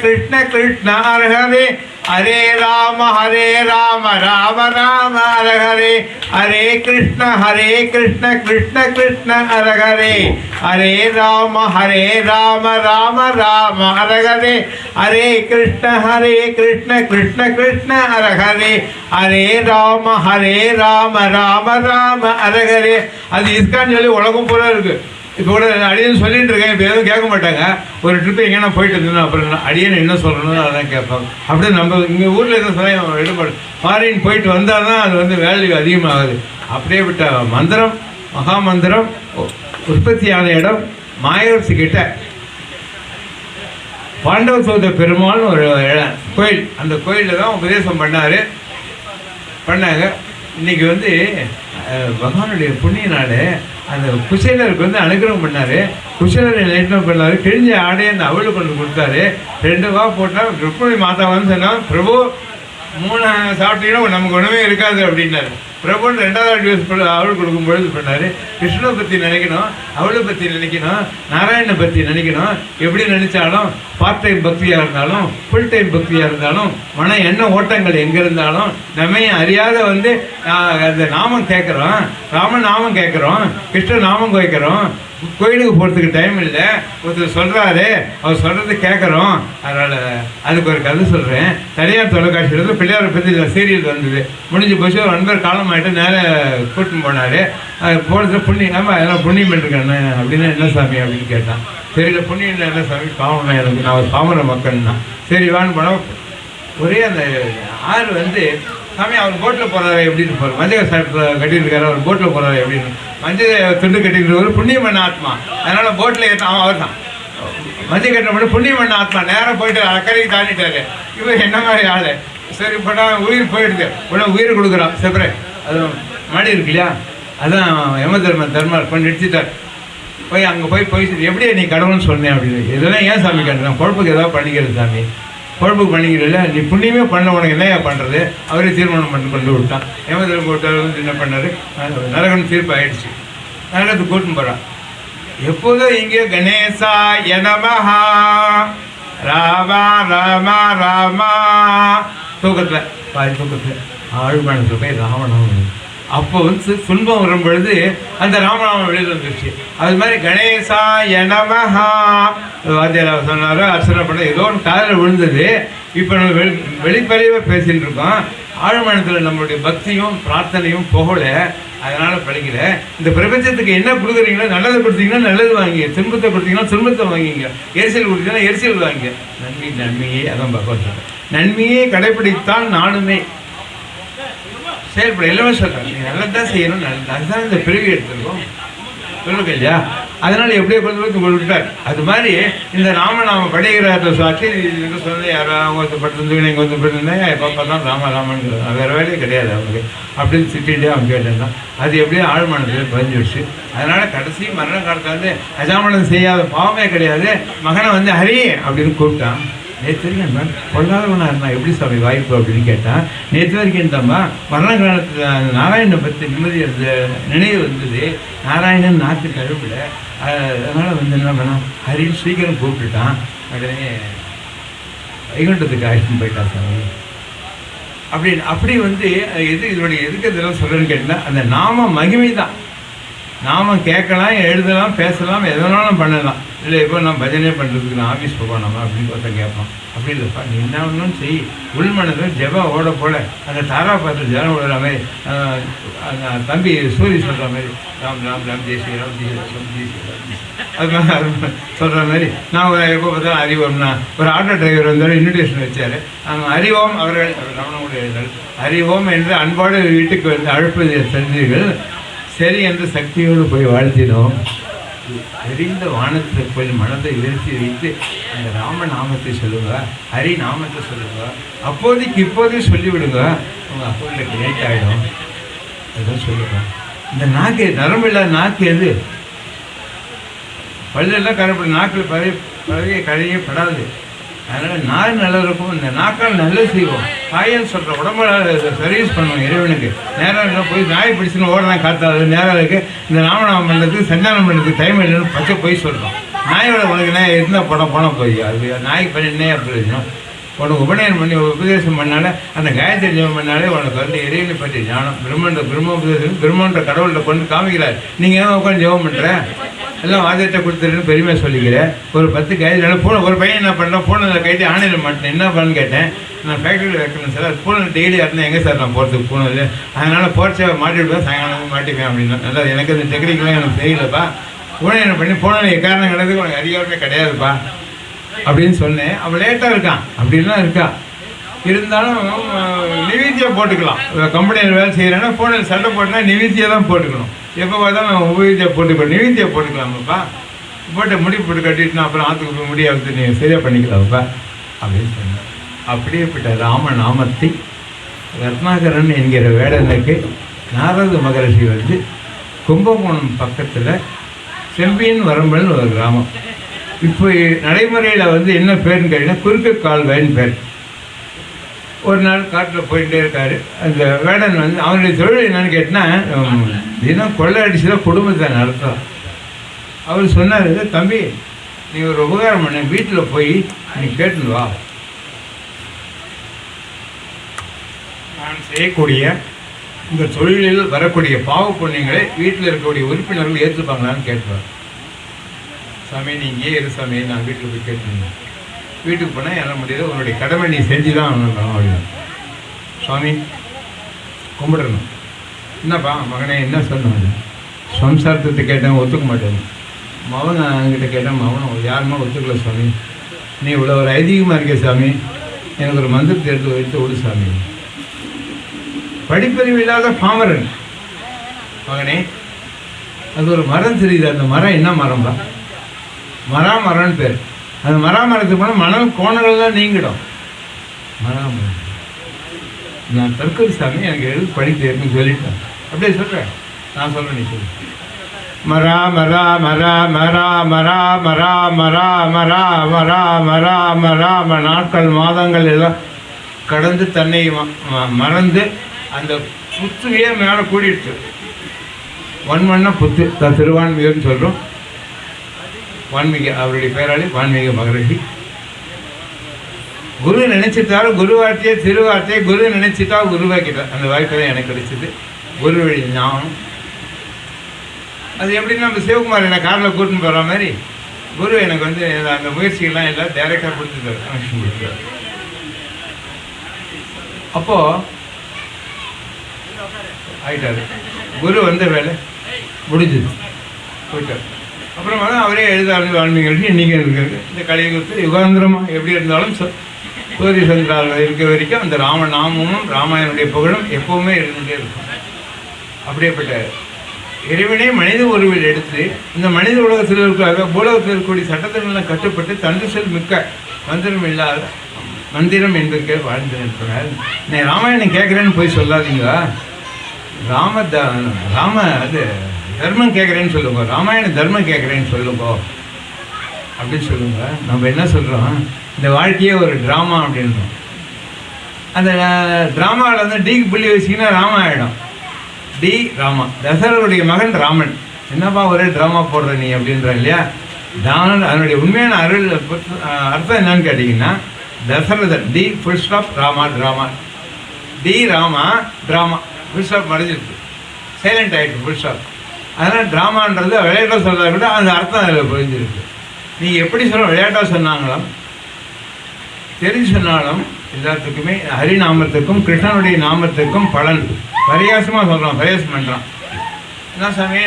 கிருஷ்ண கிருஷ்ண ஹரே ஹரே, ஹரே ராம ராம ராம ஹரே ஹரே, ஹரே கிருஷ்ண கிருஷ்ண கிருஷ்ண ஹரே ஹரே, ஹரே ராம ராம ராம ஹரே ஹரே, ஹரே கிருஷ்ண கிருஷ்ண கிருஷ்ண ஹரே ஹரே, ஹரே ராம ராம ராம ஹரே ஹரே. அது இஸ்கான்னு சொல்லி உலகம் பூரா இருக்கு. இப்போ கூட அடியன்னு சொல்லிட்டு இருக்கேன், இப்போ எதுவும் கேட்க மாட்டாங்க. ஒரு ட்ரிப்பு எங்கேனா போயிட்டு இருந்தோம், அப்புறம் அடியன்னு என்ன சொல்லணும் அதான் கேட்பாங்க. அப்படியே நம்ம இங்கே ஊரில் எதுவும் சொல்ல எடுப்பாடு ஃபாரின் போயிட்டு வந்தால் தான் அது வந்து வேல்யூ அதிகமாகுது. அப்படியே விட்ட மந்திரம், மகா மந்திரம் உற்பத்தியான இடம் மாயவர்சி கிட்ட பாண்டவ சோத பெருமாள்னு ஒரு கோயில், அந்த கோயிலில் தான் உபதேசம் பண்ணாங்க. இன்றைக்கி வந்து பகவானுடைய புண்ணிய நாள். அந்த குசேலருக்கு வந்து அனுகிரகம் பண்ணார். குசேலரை நினைட்டம் பண்ணார். கிழிஞ்ச ஆடையை அந்த அவளுக்கு கொண்டு கொடுத்தாரு. 2 வா போட்டால் ருக்மிணி மாதாவான்னு சொன்னால், பிரபு 3 சாப்பிட்டீங்கன்னா நமக்கு ஒன்றுமே இருக்காது அப்படின்னாரு. பிரபுன்னு 2வது யூஸ் அவள் கொடுக்கும் பொழுது பண்ணார். கிருஷ்ணனை பற்றி நினைக்கணும், அவளை பற்றி நினைக்கணும், நாராயணனை பற்றி நினைக்கணும். எப்படி நினச்சாலும் பார்ட் டைம் பக்தியாக இருந்தாலும் ஃபுல் டைம் பக்தியாக இருந்தாலும் மன எண்ண ஓட்டங்கள் எங்கே இருந்தாலும் நம்மையும் அறியாத வந்து அந்த நாமம் கேட்குறோம், ராமன் நாமம் கேட்குறோம், கிருஷ்ண நாமம் கேட்குறோம். கோயிலுக்கு போகிறதுக்கு டைம் இல்லை, ஒருத்தர் சொல்கிறாரு, அவர் சொல்கிறது கேட்குறோம். அதனால் அதுக்கு ஒரு கதை சொல்கிறேன். தனியார் தொலைக்காட்சியில் பிள்ளையாரை பற்றி சீரியல் வந்தது. முடிஞ்சு போச்சு. ஒரு நண்பர் காலம் ஆகிட்டு நேராக கூட்டின்னு போனார். போனது புண்ணியம், ஆமாம் எல்லாம் புண்ணியம் பண்ணிருக்கேன்னு. அப்படின்னா என்ன சாமி அப்படின்னு கேட்டான். தெரியல, புண்ணியம் என்ன சாமி, பாவம் எனக்கு, நான் ஒரு பாமர மக்கள்னா. சரி வான்னு போனால் ஒரே அந்த ஆறு வந்து, சாமி அவர் போட்டில் போகிறாரு எப்படின்னு போகிறார், மஞ்சள் கட்டியிருக்காரு, அவர் போட்டில் போகிறாரு எப்படின்னு. மஞ்சள் துண்டு கட்டிட்டு புண்ணியம் பண்ண ஆத்மா, அதனால் போட்டில் ஏற்றான். அவர் தான் மஞ்சள் கட்டின மட்டும் புண்ணியம் பண்ண ஆத்மா. நேராக போயிட்டு அக்கறைக்கு தாண்டிட்டாரு. இவர் என்ன மாதிரி ஆள். சரி போட்டால் உயிர் போயிடுது. உடனே உயிர் கொடுக்குறான் செப்பரேட். அதுவும் மாடி இருக்கு இல்லையா, அதான் யம தர்மர் பண்ணி நிறுத்திட்டார். போய் அங்கே போய் எப்படியே நீ கடவுள்னு சொன்னேன் அப்படின்னு. இதெல்லாம் ஏன் சாமி கேட்டுறான், குழப்புக்கு ஏதாவது பண்ணிக்கிறது சாமி, குழப்புக்கு பண்ணிக்கிறதில்ல, நீ புண்ணியமே பண்ண உனக்கு என்னையா பண்ணுறது. அவரே தீர்மானம் பண்ணி கொண்டு விட்டான். யமதர்ம போட்டார் வந்து என்ன பண்ணார், நரகன் தீர்ப்பு ஆயிடுச்சு. நரகத்துக்கு கூட்டின்னு போகிறான். எப்போதும் இங்கே கணேசா எனமஹா ராமா ராமா ராமா தூக்கத்தில் பாதி தூக்கத்தில் ஆழ்மனத்தில் போய் ராமநாமம். அப்போ வந்து துன்பம் வரும் பொழுது அந்த ராமநாமம் வெளியில் வந்துருச்சு. அது மாதிரி கணேசா எனமஹா வாத்தியார் சொன்னாரோ அர்ச்சனை பண்ண ஏதோ ஒன்று காதில் விழுந்தது. இப்போ நம்ம வெளிப்பறையாக பேசிகிட்டு இருக்கோம். ஆழ்மனத்தில் நம்மளுடைய பக்தியும் பிரார்த்தனையும் போகல, அதனால் படிக்கல. இந்த பிரபஞ்சத்துக்கு என்ன கொடுக்குறீங்களோ, நல்லதை கொடுத்தீங்கன்னா நல்லது வாங்கிங்க, துன்பத்தை கொடுத்தீங்கன்னா துன்பத்தை வாங்கிங்க, எரிசல் கொடுத்தீங்கன்னா எரிசல் வாங்கிங்க. நன்மையே அதான் பகவான் நன்மையே கடைப்பிடித்தால் நானுமே செயல்பட எல்லாமே சொல்கிறாங்க. நீங்கள் நல்லதான் செய்யணும், அதுதான் இந்த பிரிவு எடுத்துருக்கோம் சொல்லுங்க இல்லையா. அதனால் எப்படியோ கொஞ்சம் விட்டார். அது மாதிரி இந்த நாம படிக்கிற சாட்சி சொன்னது யாரோ அவங்க பட்டு இங்கே வந்து போயிருந்தேன், எப்போ பார்த்தாலும் ராமன் வேறு வேலையே கிடையாது அவங்களுக்கு அப்படின்னு திட்டிகிட்டே அவன் கேட்டேன். அது எப்படியோ ஆழ்மனத்தில் பதிஞ்சிடுச்சு. அதனால் கடைசி மரண காலத்தில் வந்து அஜாமனம் செய்யாத பாவமே கிடையாது. மகனை வந்து ஹரி அப்படின்னு கூப்பிட்டான். நேற்று வரைக்கும் பொருளாதாரமாக இருந்தால் எப்படி சாமி வாய்ப்பு அப்படின்னு கேட்டான். நேற்று வரைக்கும் இருந்தம்மா மரண காலத்தில் நாராயணனை பற்றி நிம்மதி நினைவு வந்தது. நாராயணன் நாக்கு கழுவில், அதனால் வந்து என்ன பண்ணான், ஹரின்னு சீக்கிரம் கூப்பிட்டுட்டான். உடனே வைகுண்டத்துக்கு ஆயிடுச்சுன்னு போயிட்டான் சாமி அப்படின்னு. அப்படி வந்து இதனுடைய எதுக்கு இதெல்லாம் சொல்கிறேன்னு கேட்டால் அந்த நாம மகிமை தான். நாம் கேட்கலாம், எழுதலாம், பேசலாம், எது வேணாலும் பண்ணலாம். இல்லை இப்போ நான் பஜனை பண்ணுறதுக்கு நான் ஆஃபீஸ் போகணுமா அப்படின்னு ஒருத்தன் கேட்பான். அப்படி இல்லைப்பா, நீ என்ன ஒன்றும் செய். உள்மனதில் ஜெபா ஓட போல அந்த தாரா பார்த்து ஜனம் ஓடுற மாதிரி, அந்த தம்பி சூரி சொல்கிற மாதிரி, ராம் ராம் ராம் ஜெய் ஸ்ரீ ராம் ஜெய் ராம் ஜெய் ஸ்ரீ ராம், அது மாதிரி சொல்கிற மாதிரி. நான் எப்போ பார்த்தா அறிவோம்னா ஒரு ஆட்டோ டிரைவர் வந்தாலும் இன்விடேஷன் வச்சார். அறிவோம் அவர்கள் ரமணனுடைய அறிவோம் என்று அன்பாடு வீட்டுக்கு வந்து அழைப்பது சென்றீர்கள், சரி என்று சக்தியோடு போய் வாழ்த்தினோம். தெரிந்த வானத்தில் போய் மனதை உயர்த்தி வைத்து அந்த ராமநாமத்தை சொல்லுங்க, ஹரி நாமத்தை சொல்லுங்க, அப்போதைக்கு இப்போதே சொல்லிவிடுங்க, உங்கள் அக்கௌண்ட்டில் கிரியேட் ஆகிடும். அதுதான் சொல்லுங்க. இந்த நாக்கு நரம்பில்லாத நாக்கு எது? பல்லெல்லாம் கரைப்படும், நாக்கில் பதவியை கரையே படாது. அதனால் நாள் நல்லா இருக்கும். இந்த நாக்கால் நல்லது செய்வோம். தாயன்னு சொல்கிற உடம்புல சர்வீஸ் பண்ணுவோம் இறைவனுக்கு. நேரம் போய் நாய் பிடிச்சுன்னு ஓடலாம் காத்தாது நேரம் இருக்குது. இந்த ராமநாமம் பண்ணுறதுக்கு சந்தானம் பண்ணுறதுக்கு டைம் இல்லைன்னு பச்சை போய் சொல்கிறோம். நாயோட உனக்கு நாய் இருந்தால் போனால் போய் அது நாய்க்கு பண்ணினே பிரயோஜனம். உனக்கு உபநயனம் பண்ணி உபதேசம் பண்ணாலே, அந்த காயத்ரி ஜெபம் பண்ணாலே உனக்கு வந்து இறைவனை பற்றி ஞானம். பிரம்மோபதேசம் பிரம்மன்ற கடவுள்கிட்ட கொண்டு காமிக்கிறார். நீங்கள் ஏன் உட்காந்து ஜெபம் பண்ணுற? எல்லாம் வாதியத்தை கொடுத்துருன்னு பெருமையாக சொல்லிக்கிறேன். ஒரு 10 காய்ச்சி பூனை ஒரு பையன் என்ன பண்ணுறேன், பூனையில் கைட்டு ஆணையில் மாட்டேன். என்ன பண்ணு கேட்டேன். நான் ஃபேக்ட்ரியில் வைக்கணும் சார். அது பூனை டெய்லியாக இருந்தால் எங்கே சார் நான் போகிறதுக்கு பூனையில்? அதனால் போர்ச்சை மாட்டிவிடுவேன், சாயங்காலம் மாட்டிப்பேன் அப்படின்னா. நல்லா எனக்கு அந்த டெக்னிக்கெலாம் எனக்கு தெரியலப்பா. பூனை என்ன பண்ணி பூனை காரணம் கிடக்கு உனக்கு அதிகாரமே கிடையாதுப்பா அப்படின்னு சொன்னேன். அவன் லேட்டாக இருக்கான், அப்படின்லாம் இருக்கா. இருந்தாலும் நிவீத்தியாக போட்டுக்கலாம். கம்பெனியில் வேலை செய்கிறேன்னா பூனையில் சட்டை போட்டுனா நிவீத்தியாக தான் போட்டுக்கணும். எப்போ பார்த்தா நான் உபயோகித்தியாக போட்டுக்கணும், நிவீத்தியாக போட்டுக்கலாமாப்பா. போட்டு முடி போட்டு கட்டிட்டுனா அப்புறம் ஆற்றுக்கு போய் முடியாது, நீங்கள் சரியாக பண்ணிக்கலாம்ப்பா அப்படின்னு சொன்னேன். அப்படியேப்பட்ட ராமநாமத்தை ரத்னாகரன் என்கிற வேடனுக்கு நாரத மகரிஷி வந்து கும்பகோணம் பக்கத்தில் செம்பியன் வரம்பல்னு ஒரு கிராமம். இப்போ நடைமுறையில் வந்து என்ன பேருன்னு கேட்டிங்கன்னா குறுக்கு கால்வாயின்னு பேர். ஒரு நாள் காட்டில் போயிட்டே இருக்கார். அந்த வேடன் வந்து அவனுடைய தொழில் என்னன்னு கேட்டால் தினம் கொள்ளை அடிச்சு தான் குடும்பத்தை நடத்தலாம். அவர் சொன்னார், தம்பி நீ ஒரு உபகாரம் பண்ண, வீட்டில் போய் நீ கேட்டுன்னு வா, நான் செய்யக்கூடிய இந்த தொழிலில் வரக்கூடிய பாவ புண்ணியங்களை வீட்டில் இருக்கக்கூடிய உறுப்பினர்கள் ஏற்றுப்பாங்களான்னு கேட்பார். சாமி நீ இங்கே இரு சாமி, நான் வீட்டில் போய் கேட்டுருங்க. வீட்டுக்கு போனால் என்ன முடியாது, உன்னுடைய கடமை நீ செஞ்சு தான் ஆகணும் அப்படின்னு. சுவாமி கும்பிடணும். என்னப்பா மகனே என்ன சொன்னாங்க? சம்சாரத்தை கேட்டேன், ஒத்துக்க மாட்டேன். மகன் என்கிட்ட கேட்டேன், மகனும் யாருமே ஒத்துக்கல சாமி. நீ இவ்வளோ ஒரு ஐதீகமாக இருக்க சாமி, எனக்கு ஒரு மந்திரத்தை எடுத்து வைத்து விடு சாமி. படிப்பறிவு இல்லாத பாமரன் மகனே, அது ஒரு மரம் தெரியுது. அந்த மரம் என்ன மரம்பா? மரம்னு பேர். அந்த மரத்துக்கு போனால் மணல் கோணங்கள்லாம் நீங்கிடும். மரம் நான் தற்கொலை சாமி, எனக்கு எழுதி படிக்க இருக்குன்னு சொல்லிட்டேன். அப்படியே சொல்கிறேன், நான் சொல்கிறேன், நீ சொல்லு. மரா மரா மரா மரா மரா மரா மரா மரா மரா மரா மரா நாட்கள் மாதங்கள் எல்லாம் கடந்து தன்னை மறந்து அந்த புத்துவையே மேலே கூடிடுச்சு. ஒன்மண்ணா புத்து தான் திருவான்மிகர்னு சொல்கிறோம். வான்மீகி அவருடைய பேராளி வான்மீக மகரிஷி. குரு நினைச்சிட்டாரு குரு வார்த்தையை திருவார்த்தையை குரு நினைச்சிட்டா குருவாக்கிட்டார். அந்த வாய்ப்பு தான் எனக்கு கிடைச்சிது. குரு வழி ஞானம். அது எப்படின்னா நம்ம சிவகுமார் என்னை காரில் கூட்டின்னு போகிற மாதிரி குரு எனக்கு வந்து அந்த முயற்சிகள்லாம் எல்லாம் டைரெக்டாக கொடுத்துட்டார், கனெக்ஷன் கொடுத்துட்டார். அப்போது ஆயிட்டார். குரு வந்த வேலை முடிஞ்சுது, போயிட்டார். அப்புறமா தான் அவரே எழுத ஆன்மீகம் இன்றைக்கி இருக்கிறது. இந்த கலியுகத்தில் யுகாந்திரமாக எப்படி இருந்தாலும் சூரிய சந்திராவில் இருக்க வரைக்கும் அந்த ராமநாமமும் ராமாயணனுடைய புகழும் எப்போவுமே இருந்துகிட்டே இருக்கும். அப்படியேப்பட்ட இறைவனே மனித உருவில் எடுத்து இந்த மனித உலகத்தில் இருக்கிற பூலகத்தில் இருக்கக்கூடிய சட்டத்தினெல்லாம் கட்டுப்பட்டு தண்டு செல் மிக்க மந்திரம் இல்லாத மந்திரம் என்பதற்கே வாழ்ந்து நிற்கிறார். நீ ராமாயணம் கேட்குறேன்னு போய் சொல்லாதீங்க. ராம அது தர்மம் கேட்குறேன்னு சொல்லுங்க, ராமாயண தர்மம் கேட்குறேன்னு சொல்லுங்க அப்படின்னு சொல்லுங்க. நம்ம என்ன சொல்கிறோம், இந்த வாழ்க்கையே ஒரு ட்ராமா அப்படின்றோம். அந்த ட்ராமாவில் வந்து டிக்கு புள்ளி வச்சிங்கன்னா ராம ஆகிடும். டி ராமா, தசரருடைய மகன் ராமன். என்னப்பா ஒரே ட்ராமா போடுற நீ அப்படின்ற இல்லையா? அதனுடைய உண்மையான அர்த்தம் என்னன்னு கேட்டிங்கன்னா, Dasarathan D full stop Rama drama, D Rama drama full stop மறைஞ்சிருக்கு, சைலண்ட் ஆகிட்டு ஃபுல் ஸ்டாப். அதனால் ட்ராமான்றது விளையாட்டாக சொல்கிறத விட அந்த அர்த்தம் அதில் புரிஞ்சிருக்கு. நீங்கள் எப்படி சொல்ல விளையாட்டாக சொன்னாங்களும் தெரிஞ்சு சொன்னாலும் எல்லாத்துக்குமே ஹரிநாமத்துக்கும் கிருஷ்ணனுடைய நாமத்துக்கும் பலன். பரியாசமாக சொல்கிறோம், பரியாசம் பண்ணுறான். என்ன சாமி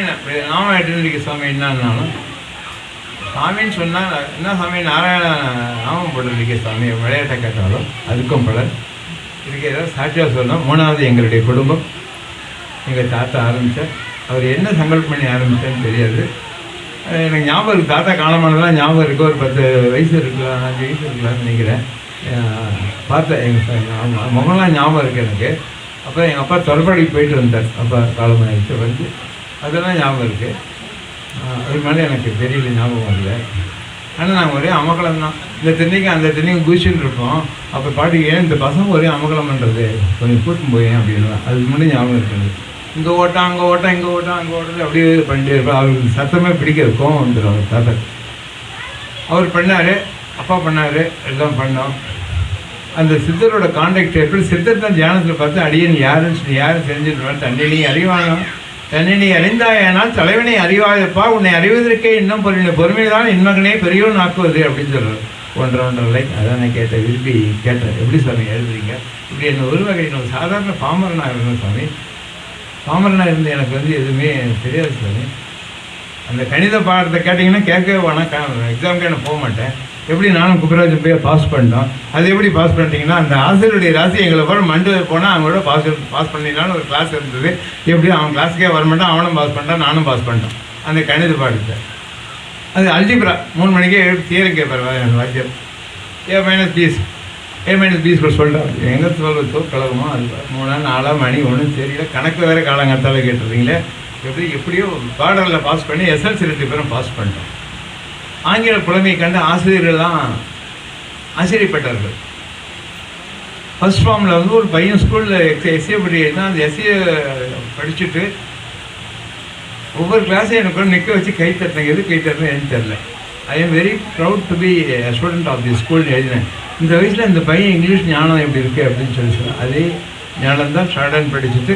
நாமம் எடுத்துருக்க சாமி என்னன்னாலும் சாமின்னு சொன்னால் என்ன சாமி நாராயண நாமம் போட்டுருக்க சாமி விளையாட்டை கேட்டாலும் அதுக்கும் பலன். இதுக்கு ஏதாவது சாட்சியாக சொல்லணும். 3வது எங்களுடைய குடும்பம். எங்கள் தாத்தா ஆரம்பித்தார். அவர் என்ன சங்கல்பம் பண்ணி ஆரம்பித்தான்னு தெரியாது. எனக்கு ஞாபகம் இருக்குது. தாத்தா காலமானதெல்லாம் ஞாபகம் இருக்குது. ஒரு 10 வயசு இருக்கலாம், 5 வயசு இருக்கலாம்னு நினைக்கிறேன். பார்த்தேன் எங்கள் முகம்லாம் ஞாபகம் இருக்குது எனக்கு. அப்போ எங்கள் அப்பா தொடர்பாடிக்கு போயிட்டு வந்தார். அப்பா காலமாகிடுச்சு வந்து அதெல்லாம் ஞாபகம் இருக்குது. அதுக்கு மேலே எனக்கு தெரியல, ஞாபகம் இல்லை. ஆனால் நாங்கள் ஒரே அமகலம் தான். இந்த தென்னைக்கு அந்த தென்னைக்கு குதிச்சுட்டு இருப்போம். அப்போ பாட்டுக்கு ஏன் இந்த பசங்க ஒரே அமகலம் பண்ணுறது, கொஞ்சம் கூட்டும் போயேன் அப்படின்னு அதுக்கு முன்னாடி ஞாபகம் இருக்குது. இங்கே ஓட்டம் அங்கே ஓட்டம் இங்கே ஓட்டம் அங்கே ஓட்டது அப்படியே பண்ணிட்டே இருப்போம். அவருக்கு சத்தமே பிடிக்காது, கோவம் வந்துடும் அவர் தாத்தா. அவர் பண்ணார், அப்பா பண்ணார், எல்லாம் பண்ணோம். அந்த சித்தரோட கான்டாக்ட் எப்படி சித்தர் தான் தியானத்தில் பார்த்து அடியன் யாருன்னு யாரும் தெரிஞ்சுட்டு தன்னை நீ அறிவானோ தன்னை நீ அறிந்தாயானால் தலைவனை அறிவாதப்பா உன்னை அறிவதற்கே இன்னும் பொறுமை தான் இன்மகனே பெரியோன் ஆக்குவது அப்படின்னு சொல்கிறார். 1.5 லைன் அதான் நான் கேட்டேன், விரும்பி கேட்டேன். எப்படி சாமி எழுதுறீங்க இப்படி என்ன ஒரு வகை நான் சாதாரண பாமரனாக இருந்தேன் சாமி. பாமரனாக இருந்து எனக்கு வந்து எதுவுமே தெரியாது சாமி. அந்த கணித பாடத்தை கேட்டிங்கன்னா கேட்கவே வேணாம், எக்ஸாமுக்கே நான் போக மாட்டேன். எப்படி நானும் குபராஜன் போய் பாஸ் பண்ணிட்டோம். அது எப்படி பாஸ் பண்ணிட்டீங்கன்னா அந்த ஆசிரியருடைய ராசி எங்களை போகிற மண்டு போனால் அவங்களோட பாஸ் பண்ணிடலான்னு ஒரு கிளாஸ் இருந்தது. எப்படி அவன் கிளாஸுக்கே வரமாட்டான், அவனும் பாஸ் பண்ணிட்டான், நானும் பாஸ் பண்ணிட்டோம் அந்த கணித பாடத்தை. அது அல்ஜிப்ரா 3 மணிக்கே தியரம் கேட்பார் எனக்கு வாத்தியம். A-B கூட சொல்லிட்டான். எங்கே சொல்வது கழகமோ அது 3 4 மணி ஒன்றும் தெரியல. கணக்கு வேறு காலங்காத்தால் கேட்டுருந்தீங்களே. எப்படியோ பாடலில் பாஸ் பண்ணி SLC 2 பேரும் பாஸ் பண்ணிட்டோம். ஆங்கில புலமையை கண்டு ஆசிரியர்கள்லாம் ஆச்சரியப்பட்டார்கள். ஃபர்ஸ்ட் ஃபார்மில் வந்து ஒரு பையன் ஸ்கூலில் எஸ்ஏ படினா அந்த எஸ்ஏ படிச்சுட்டு ஒவ்வொரு கிளாஸையும் எனக்கு கூட நிற்க வச்சு கை தட்டினேன். எது கை தட்டினேன் எனக்கு தெரில. I am very proud to be student of the ஸ்கூல்னு எழுதினேன். இந்த வயசில் இந்த பையன் இங்கிலீஷ் ஞானம் எப்படி இருக்குது அப்படின்னு சொல்லி சொன்னேன். அதே ஞானம் தான் ஷார்டன் படிச்சுட்டு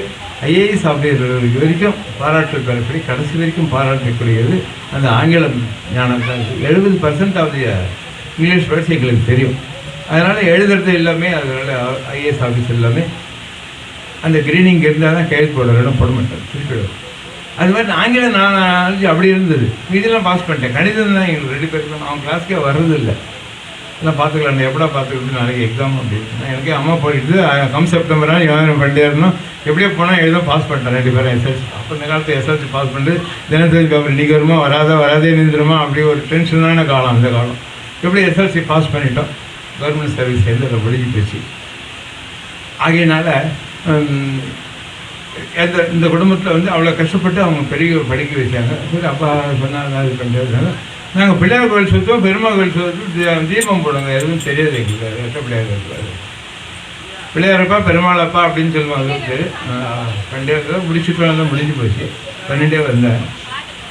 ஐஏஎஸ் ஆஃபீஸர் வரைக்கும் பாராட்டு பெறப்படி கடைசி வரைக்கும் பாராட்டக்கூடியது அந்த ஆங்கிலம் ஞானம் தான். 70% ஆஃப் தி இங்கிலீஷ் வேர்ட்ஸ் எங்களுக்கு தெரியும். அதனால் எழுதுறது எல்லாமே அதனால் ஐஏஎஸ் ஆஃபீஸ் எல்லாமே அந்த கிரீனிங் இருந்தால் தான் கையெழுத்து போடுறோம், போட மாட்டேன் திருப்பிடும். அது மாதிரி ஆங்கிலம் நாலேஜ் அப்படி இருந்தது. இதெல்லாம் பாஸ் பண்ணிட்டேன். கணிதம் தான் எங்களுக்கு 2 பேருக்கும் அவன் கிளாஸ்க்கே வர்றதில்லை. எல்லாம் பார்த்துக்கலாம், எப்படா பார்த்துக்கிட்டு நாளைக்கு எக்ஸாம் அப்படின்னு எனக்கு அம்மா போயிட்டு கம் செப்டம்பரா யோசனை பண்ணிட்டே இருந்தோம். எப்படியோ போனால் எழுதும் பாஸ் பண்ணிட்டேன் 2 பேரும் எஸ்எல்சி. அப்போ இந்த காலத்தில் எஸ்எல்சி பாஸ் பண்ணிட்டு தினசரி பேப்பர் இன்றைக்கி வருமா வராதே நின்றுமா அப்படி ஒரு டென்ஷனான காலம் அந்த காலம். எப்படி எஸ்எல்சி பாஸ் பண்ணிட்டோம். கவர்மெண்ட் சர்வீஸ் எல்லாம் முடிஞ்சு போச்சு. ஆகையினால இந்த குடும்பத்தில் வந்து அவ்வளோ கஷ்டப்பட்டு அவங்க பெரிய படிக்க வச்சாங்க. சரி அப்பா சொன்னாங்க அது பண்ணுறது. நாங்கள் பிள்ளையார் கோயில் சுற்றுவோம், பெருமாள் கோயில் சுற்றுவோம், தீபம் போடுங்க. எதுவும் தெரியாது எங்களுக்கு. எட்ட பிள்ளையார் இருப்பார், பிள்ளையாரப்பா பெருமாளப்பா அப்படின்னு சொல்லுவாங்க. சரி பண்ணிட்டே முடிச்சுட்டு தான் முடிஞ்சு போச்சு. பண்ணிகிட்டே வந்தேன்.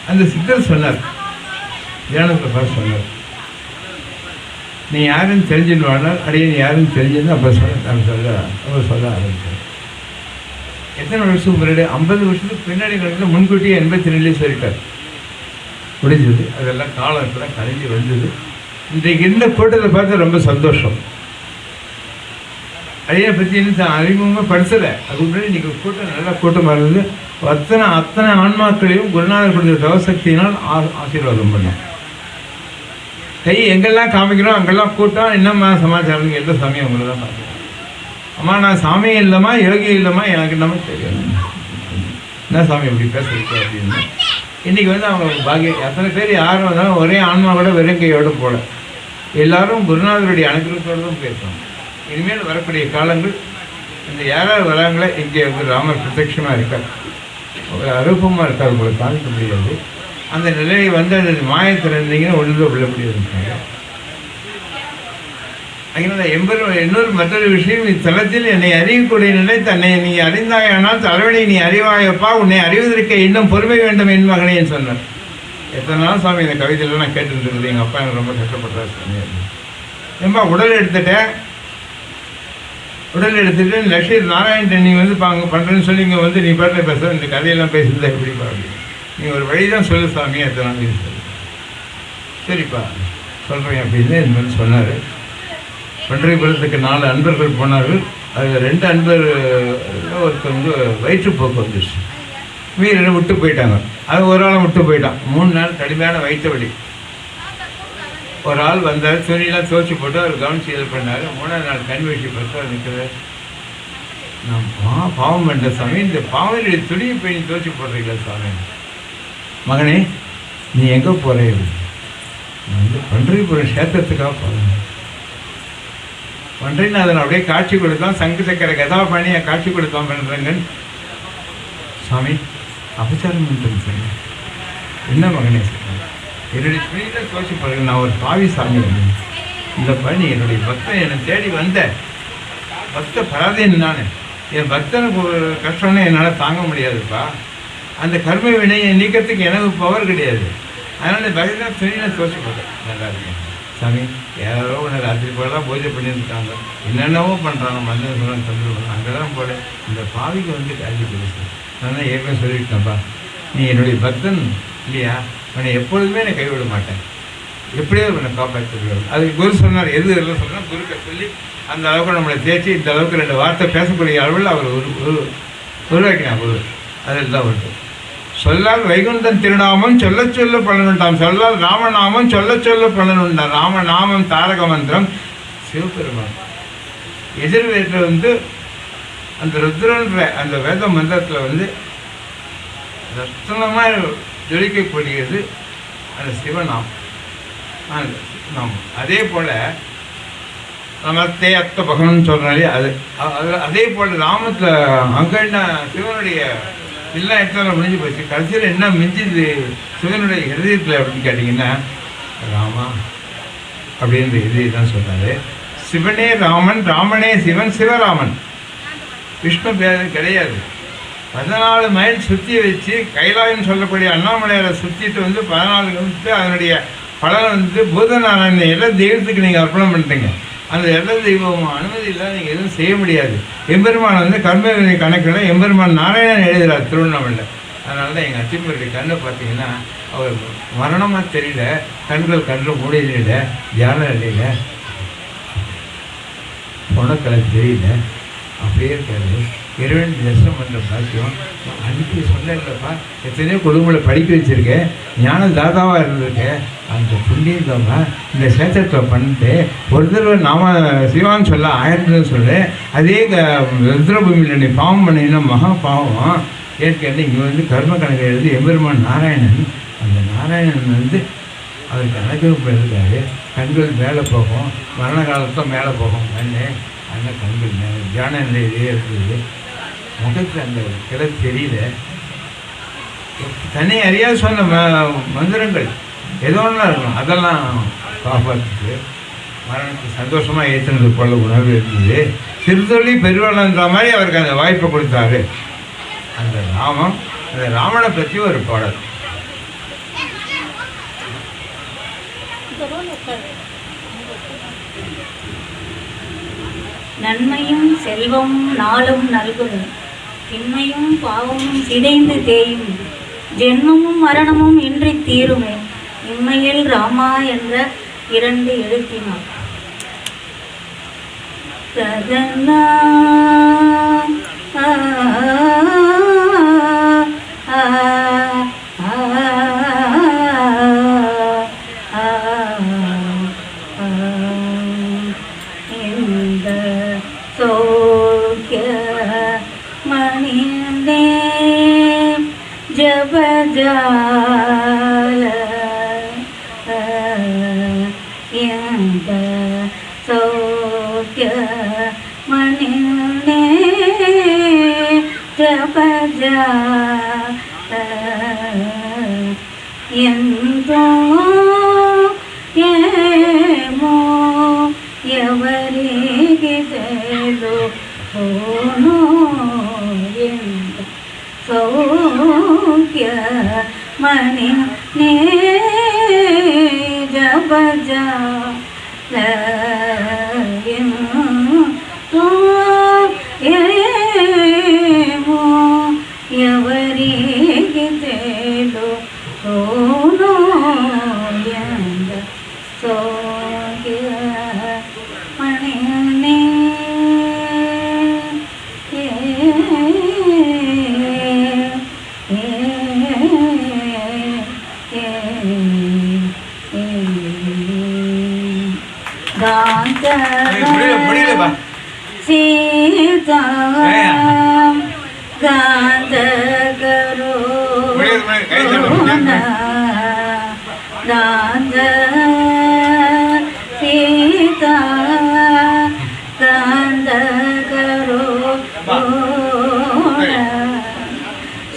அந்த சித்தர் சொன்னார், தியானத்தில் பார்த்து சொன்னார், நீ யாருன்னு தெரிஞ்சுன்னு வாழ்நாள் அடைய நீ யாருன்னு தெரிஞ்சுன்னு அப்போ அவர் சொல்ல ஆரம்பித்தார். எத்தனை வருஷம் முன்னாடி 50 வருஷத்துக்கு பின்னாடி நடந்து முன்கூட்டியே 82 சொல்லிட்டார். முடிஞ்சது. அதெல்லாம் காலம் இப்போ தான் கழிஞ்சு வந்தது. இன்றைக்கு இந்த கூட்டத்தை பார்த்து ரொம்ப சந்தோஷம். அதையை பற்றி இன்னும் அறிமுகமாக படிச்சலை. அதுக்கு முன்னாடி இன்றைக்கி கூட்டம் நல்ல கூட்டமாக இருந்தது. அத்தனை ஆன்மாக்களையும் குருநாதர் கொடுத்த தவசக்தியினால் ஆசீர்வாதம் பண்ணோம். கை எங்கெல்லாம் காமிக்கிறோம் அங்கெல்லாம் கூட்டம். என்னம்மா சமாச்சாரம் எந்த சாமியும் அவங்கள தான் பார்க்குறேன். அம்மா நான் சாமியும் இல்லைம்மா யோகி இல்லைம்மா எனக்கு என்னமே தெரியும். என்ன சாமி இப்படி பேசுறீங்க அப்படின்னு. இன்றைக்கி வந்து அவங்க பாக்கியம். எத்தனை பேர் யாரும் வந்தாலும் ஒரே ஆன்மா கூட வெறும் கையோடு போல எல்லாரும் குருநாதருடைய அனுகிரகத்தோடு தான் பேசுவாங்க. இனிமேல் வரக்கூடிய காலங்கள் இந்த யாராவது வராங்களே இங்கே வந்து ராமர் பிரத்யட்சமாக இருக்கார், ஒரு அரூபமாக இருக்கார், உங்களை காமிக்க முடியாது. அந்த நிலையை வந்து அந்த மாயத்தில் இருந்தீங்கன்னா ஒழுங்காக விழ முடியாது. அதனால் இன்னொரு மற்றொரு விஷயம், இத்தலத்தில் என்னை அறியக்கூடிய நிலை தன்னை நீ அறிந்தாயானால் தலைவனை நீ அறிவாயப்பா உன்னை அறிவதற்கு இன்னும் பொறுமை வேண்டும் என் மகனேன்னு சொன்னார். எத்தனை நாள் சாமி இந்த கவிதையில் நான் கேட்டுருந்துருக்குது. எங்கள் அப்பா எனக்கு ரொம்ப கஷ்டப்படுறாரு சாமி. ஏன்பா உடல் எடுத்துட்டு லட்சுமி நாராயணன் நீ வந்து அங்கே பண்ணுறேன்னு சொல்லி இங்கே வந்து நீ பாட்டில் பேச இந்த கதையெல்லாம் பேசுறதா எப்படி பாருங்க. நீ ஒரு வழி தான் சொல்லு சாமி, எத்தனை சொல்லு. சரிப்பா சொல்கிறேன் அப்படின்னு இந்த மாதிரி சொன்னார். பன்றிபுரத்துக்கு 4 அன்பர்கள் போனார்கள். அதில் 2 அன்பர் ஒருத்தர் வந்து வயிற்றுப்போக்கு வந்துடுச்சு. மீறி விட்டு போயிட்டாங்க. அது ஒரு ஆளை விட்டு போயிட்டான். 3 நாள் கடுமையான வயிற்று வலி. ஒரு ஆள் வந்தார், துணியெல்லாம் துவச்சி போட்டு அவர் கவனிச்சு இது பண்ணார். 3ஆவது நாள் கண் வீழ்ச்சி பற்றி நிற்கிறார். நான் பாவம் பண்ணுற சாமி, இந்த பாவனுடைய துணியை போய் நீ துவச்சி போடுறீங்களா சாமி? மகனே நீ எங்கே போகிறே? நான் வந்து பன்றிபுரம் சேத்திரத்துக்காக போகிறேன். பன்றிநாதன் அப்படியே காட்சி கொடுத்தான். சங்கு சக்கர கதாபாணியை காட்சி கொடுத்தான் பண்ணுறேங்கன்னு. சாமி அபச்சாரம் பண்ணுறேன் சாமி. என்ன மகனே சொல்கிறேன், என்னுடைய துணியில் துவச்சி போடுறேன். நான் ஒரு பாவி சாமி. இந்த பணி என்னுடைய பக்தன் என்னை தேடி வந்த பக்த பராதேன்னு நான். என் பக்தனுக்கு ஒரு கஷ்டம்னு என்னால் தாங்க முடியாதுப்பா. அந்த கர்ம வினையை நீக்கிறதுக்கு எனக்கு பவர் கிடையாது. அதனால் பக்தன் துணியில் துவச்சி போட்டேன். நல்லா இருக்கேன் சாமி. யாரோ ஒன்று ராத்திரி போலாம் பூஜை பண்ணியிருக்காங்க, என்னென்னவோ பண்ணுறாங்க, மந்திரம் சொல்ல தந்துருவாங்க. அங்கே தான் போல இந்த பாவிக்கு வந்து காட்சி கொடுத்து நான் தான் ஏற்கனவே சொல்லிவிட்டேன்ப்பா. நீ என்னுடைய பக்தன் இல்லையா, அவனை எப்பொழுதுமே நான் கைவிட மாட்டேன், எப்படியோ அவனை காப்பாற்றிடுவார். அதுக்கு குரு சொன்னார். எது எல்லாம் சொன்னால் குருக்க சொல்லி அந்த அளவுக்கு நம்மளை தேய்ச்சி இந்த அளவுக்கு 2 வார்த்தை பேசக்கூடிய அளவில் அவர் உருவாக்கினார் குரு. அதில் தான் வருது. சொல்லால் வைகுண்டன் திருநாமம் சொல்ல சொல்ல பலனுண்டாம், சொல்லால் ராமநாமம் சொல்ல சொல்ல பலனுண்டாம். ராமநாமம் தாரக மந்திரம் சிவபெருமான். எதிர்வேதில் வந்து அந்த ருத்ரன்ற அந்த வேத மந்திரத்தில் வந்து ரத்தனமாக ஜொலிக்கக்கூடியது அந்த சிவநாமம். நாமம் அதே போல் நமஸ்தே அத்த பகவன் சொல்கிறாலே அது அதே போல் ராமத்தில் அங்கன்னா சிவனுடைய எல்லாம் இடத்துல முடிஞ்சு போச்சு. கடைசியில் என்ன மிஞ்சுது சிவனுடைய ஹிருதயத்தில் அப்படின்னு கேட்டிங்கன்னா ராமா அப்படின்ற இது தான் சொல்கிறாரு. சிவனே ராமன், ராமனே சிவன், சிவராமன். விஷ்ணு பேதம் கிடையாது. 14 மைல் சுற்றி வச்சு கைலாயம் சொல்லக்கூடிய அண்ணாமலையாரை சுற்றிட்டு வந்து 14 வந்து அதனுடைய பலனை வந்து பூதநாராயணன் எல்லா தெய்வத்துக்கு நீங்கள் அர்ப்பணம் பண்ணிட்டீங்க. அந்த எல்லா தெய்வமும் அனுமதி இல்லாத நீங்கள் எதுவும் செய்ய முடியாது. எம்பெருமான் வந்து கர்மவினை கணக்கில் எம்பெருமான் நாராயணன் எழுதுகிறார் திருவண்ணாமலையில். அதனால தான் எங்கள் அத்திமருடைய கண்ணை பார்த்தீங்கன்னா அவர் மரணமாக தெரியல, கண்கள் மூடையில தியான நிலையில் பொணக்கலை தெரியல, அப்படியே இருக்காரு. இறைவன் தரிசனம் பண்ணுற பாக்கியம் அன்றைக்கி சொன்னேன்லப்பா. எத்தனையோ குடும்பங்களை படிக்க வச்சுருக்கேன், ஞான தாதாவாக இருந்திருக்கேன். அந்த புண்ணியத்தவங்க இந்த சேத்திரத்தில் பண்ணிட்டு ஒரு தடவை நாம சிவான்னு சொல்ல 1000 சொல்கிறேன். அதே ருத்ரபூமியில் நீ பாவம் பண்ணினா மகா பாவம். ஏற்கனவே இங்கே வந்து கர்ம கணக்கு எழுதி எம்பெருமான் நாராயணன். அந்த நாராயணன் வந்து அவருக்கு அனுகிரகம் இருக்காரு. கண்கள் மேலே போகும், மரண காலத்தில் மேலே போகும் கண்ணு. அந்த கண்கள் மேலே தியான நிலையிலே இருக்குது. முகத்தில் அந்த கிளை தெரியல. தனி அறியாது சொன்ன மந்திரங்கள் ஏதோ ஒன்றா இருக்கும், அதெல்லாம் காப்பாற்றிட்டு மரணத்துக்கு சந்தோஷமாக ஏற்றினது போல உணர்வு இருந்தது. சிறுதொழி பெருவளன்ற மாதிரி அவருக்கு அந்த வாய்ப்பை கொடுத்தாரு. அந்த ராமம், அந்த ராமனை பற்றி ஒரு பாடல். நன்மையும் செல்வமும் நாளும் நல்கும், திண்மையும் பாவமும் சிதைந்து தேயும், ஜென்மமும் மரணமும் இன்றி தீருமே, இம்மையில் ராமா என்ற 2 எழுத்தினார். சதனா ஜபஜால எந்த சௌக்கிய மணிலே ஜபஜால ఎంతో ఏమో ఎవరికి తెలుసును ఎంత సౌఖ్యమని నే జపజాలయంతో ఏమో ఎవరికి తెలుసును சீதா காந்தகரோ காந்த சீதா காந்தகரோ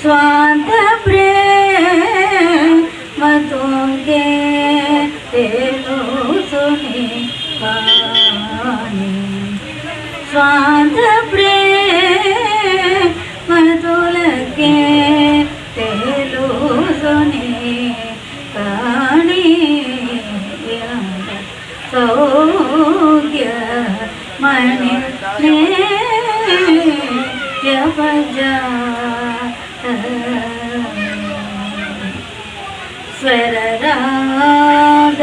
स्वांत प्रेम तुमके तेलो सुनी कहानी स्वांत प्रेम तुलके तेलो सुनी कहानी सौग्य मन ने जब जा स्वर राग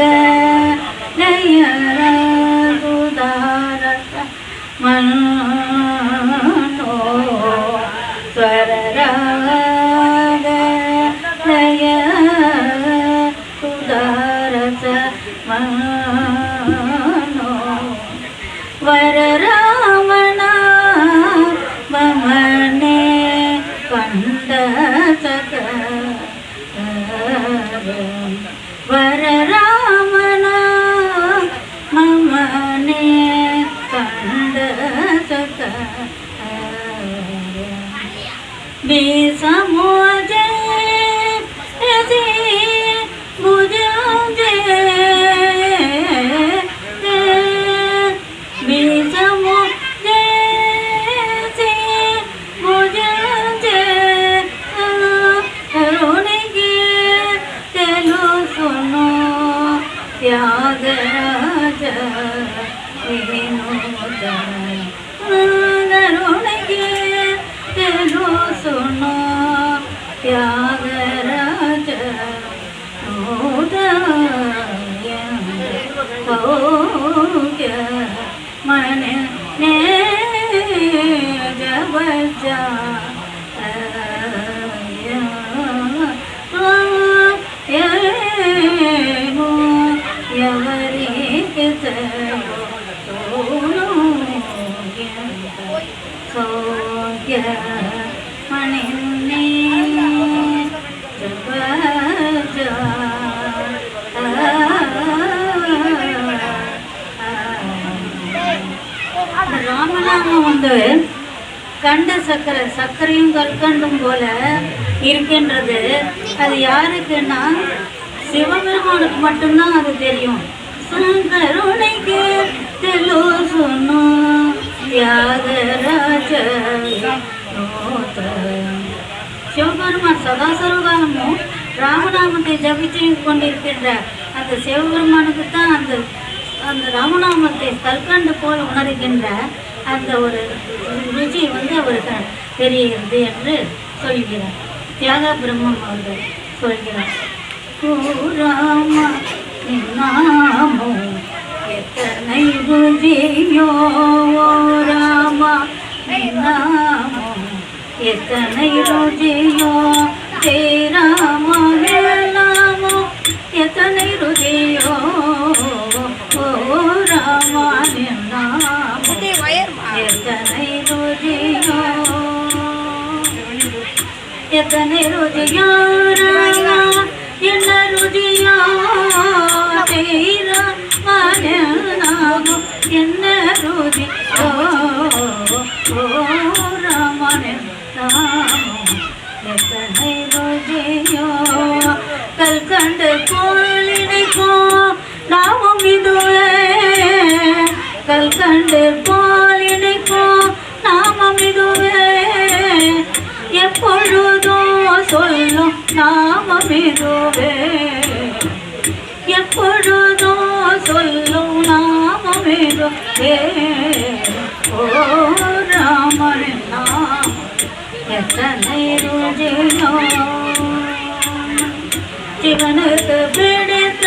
लय रघुदार मनो स्वर राग लय उदार मनो वर रामना ममने कंद सक वर रामना ममने कंद सक बेसमोजे ऐसे मुझे बेसमोजे से मुझे रोने के तेलो सुनो त्यागराज रोने के तेलो सुनो त्यागराज मन ने जब जा ఎవరికి సౌఖ్య మణి ராமநாமம் வந்து கண்ட சக்கரை சர்க்கரையும் கற்கண்டும் போல இருக்கின்றது. அது யாருக்குன்னா சிவபெருமானுக்கு மட்டும்தான் அது தெரியும். கருணைக்கு தெலு சொன்னோ தியாகராஜ சிவபெருமான் சதாசர்வகாலமும் ராமநாமத்தை ஜபிச்சு கொண்டிருக்கின்ற அந்த சிவபெருமானுக்கு தான் அந்த ராமநாமத்தை கற்கண்டு போல் உணர்கின்ற அந்த ஒரு ருச்சி வந்து அவருக்கு தெரிகிறது என்று சொல்கிறார். தியாக பிரம்மம் அவர்கள் சொல்கிறார். ஓ ராமா நாமோ எத்தனை ருஜியோ ராமா நாமோ எத்தனை ருஜியோ ராமா நாமோ எத்தனை ருஜியோ ஓ ராமா நாமோ எத்தனை ருஜியோ எத்தனை ருஜியோ ராமா என்ன ருஜியோ நாமோ என்ன ருஜியோ ராமன் நாமோ எத்தனை ருஜியோ கல்கண்டு போலினைக்கோ நாமம் இதுவே கல்கண்டு போலினைக்கோ நாமம் இதுவே எப்பொழுதோ சொல்லும் நாமம் இதுவே எப்பொழுதோ சொல்லும் நாமம் இதுவே ஓ ராமன் நாமம் எத்தனை ருஜியோ சிவனுக்கு பிடித்த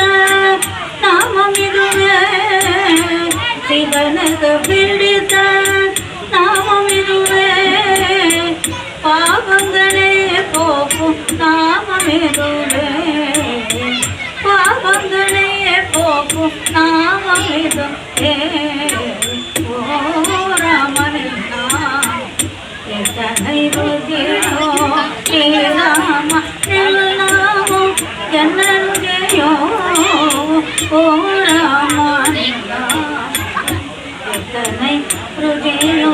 நாமம் இதுவே சிவனுக்கு பிடித்த நாமம் இதுவே பாவங்களே போக்கும் நாமம் இதுவே பாவங்களே போக்கும் நாமம் இதுவே ஓ ராமன் நாமம் ಎನ್ನನುಗೆಯೋ ಓ ರಾಮ ಎತ್ತனை ಹೃದಯೋ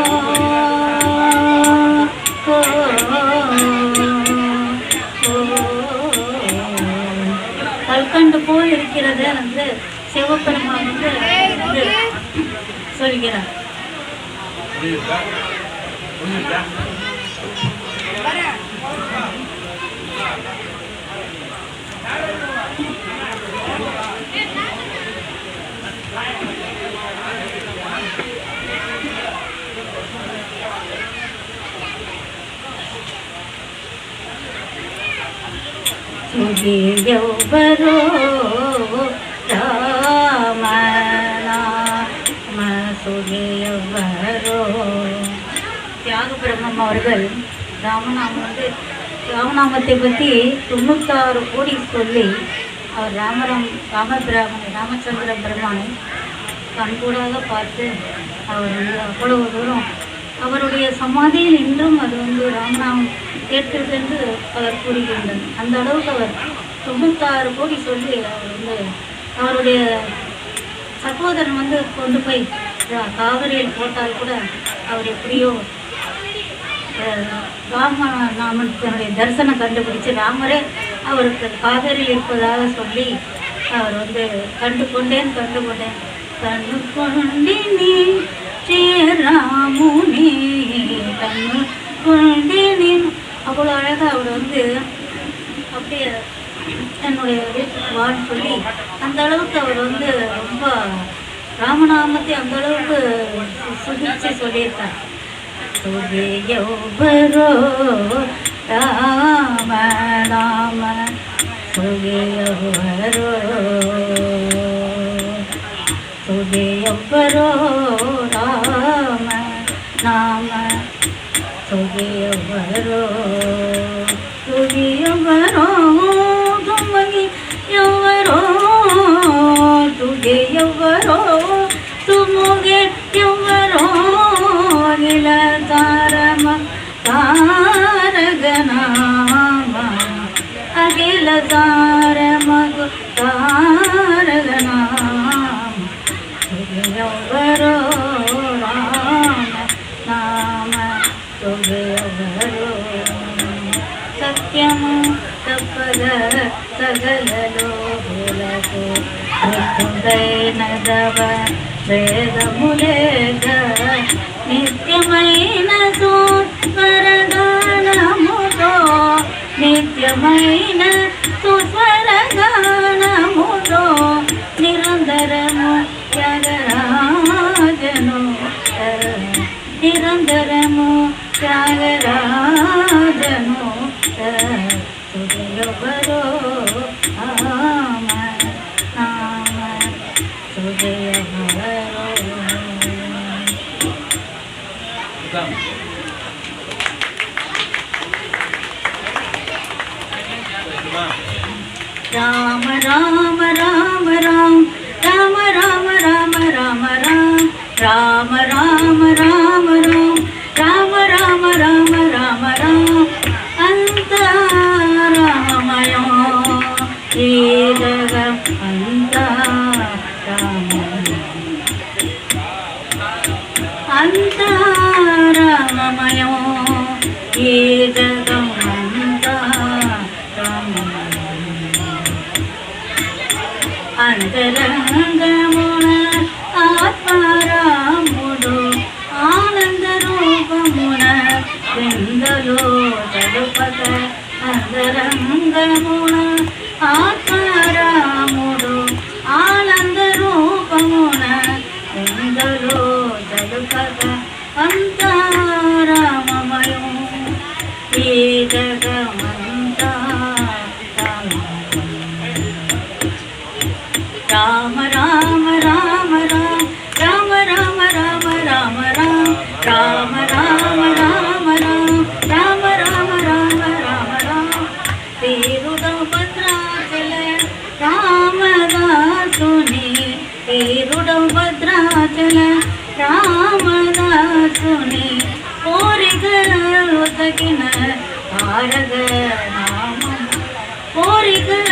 கல்கண்டு போல் இருக்கிறது வந்து சிவபெருமான் வந்து சொல்கிறார். ಸುಗಿಯೊಬ್ಬರೋ ರಾಮ ನಾಮ ಸುಗಿಯೊಬ್ಬರೋ. தியாக பிரம்மம் அவர்கள் ராமநாமத்தை பற்றி 96 கோடி சொல்லி அவர் ராமச்சந்திர பெருமானை கண்கூடாக பார்த்து அவர் வந்து அவ்வளவு தூரம் அவருடைய சமாதியில் இன்றும் அது வந்து ராமநாமம் கேட்கிறது என்று அவர் கூறுகின்றனர். அந்த அளவுக்கு அவர் 96 கோடி சொல்லி அவர் வந்து அவருடைய சகோதரன் வந்து கொண்டு போய் காவிரியில் போட்டால் கூட அவர் எப்படியோ ராமநாமத்தினுடைய தரிசனம் கண்டுபிடிச்சு ராமரே அவருக்கு காவிரியில் இருப்பதாக சொல்லி அவர் வந்து கண்டு கொண்டேன் கண்டு கொண்டேனே ஸ்ரீராமுனே கண்ணு கொண்டேனே. அவ்வளோ அழகாக அவர் வந்து அப்படியே என்னுடைய வீட்டுக்கு வான்னு சொல்லி அந்த அளவுக்கு அவர் வந்து ரொம்ப ராமநாமத்தை அந்த அளவுக்கு சுகிச்சு சொல்லியிருக்கார். சுகியொಬ್ಬರೋ ராம நாம சுகியொಬ್ಬರೋ சுகியொಬ್ಬರೋ ராம நாம சுகியொಬ್ಬರೋ சுகியொಬ್ಬರೋ துமகியொಬ್ಬರೋ சுகியொಬ್ಬರೋ துமಗಿಯொಬ್ಬರೋ ಅಗಿಲ ತಾರಮ ತಾರಗನಾಮ ಅಗಿಲ ತಾರಮಗು ತಾರಗನಾಮ ಸುಗಿಯೊಬ್ಬರೋ ರಾಮ ನಾಮ ಸುಗಿಯೊಬ್ಬರೋ ಸತ್ಯಮು ತಪ್ಪದ ಸಗಲ ಲೋಕುಲಕು ಮೃತ್ಯುಂಜಯನದವ వేదములేగ నిత్యమైన సుస్వరగానముతో నిత్యమైన సుస్వరగానముతో నిరంతరము త్యాగరాజను నిరంతరము త్యాగరాజను సుగియొಬ್ಬರೋ రామ నామ సుగియొಬ್ಬರೋ. రామ రామ రామ రామ రామ రామ రామ రామ రామ రామ రామ రామ రామ రామ రామ రామ రామ అంత రామమయం ఈ జగం అంత అంత రామమయం ఈ జగం అంత అంతరంగమున ఆత్మారాముడు ఆనంద రూపమున విందులో తడుపక అంతరంగమున ఆత్మారాముడు ఆనంద రూపమున విందులో తడుపక అంతారామమయం ఈ జగమంతా రామ రామ రామ రామ రామ రామ రామ రామ రామ రామ రామ రామ రామ రామ రామ రామ తీరుదం భద్రాచల రామదాసుని తీరుదం భద్రాచల రామదాసుని కోరికలు తగిన తారక నామం కోరికల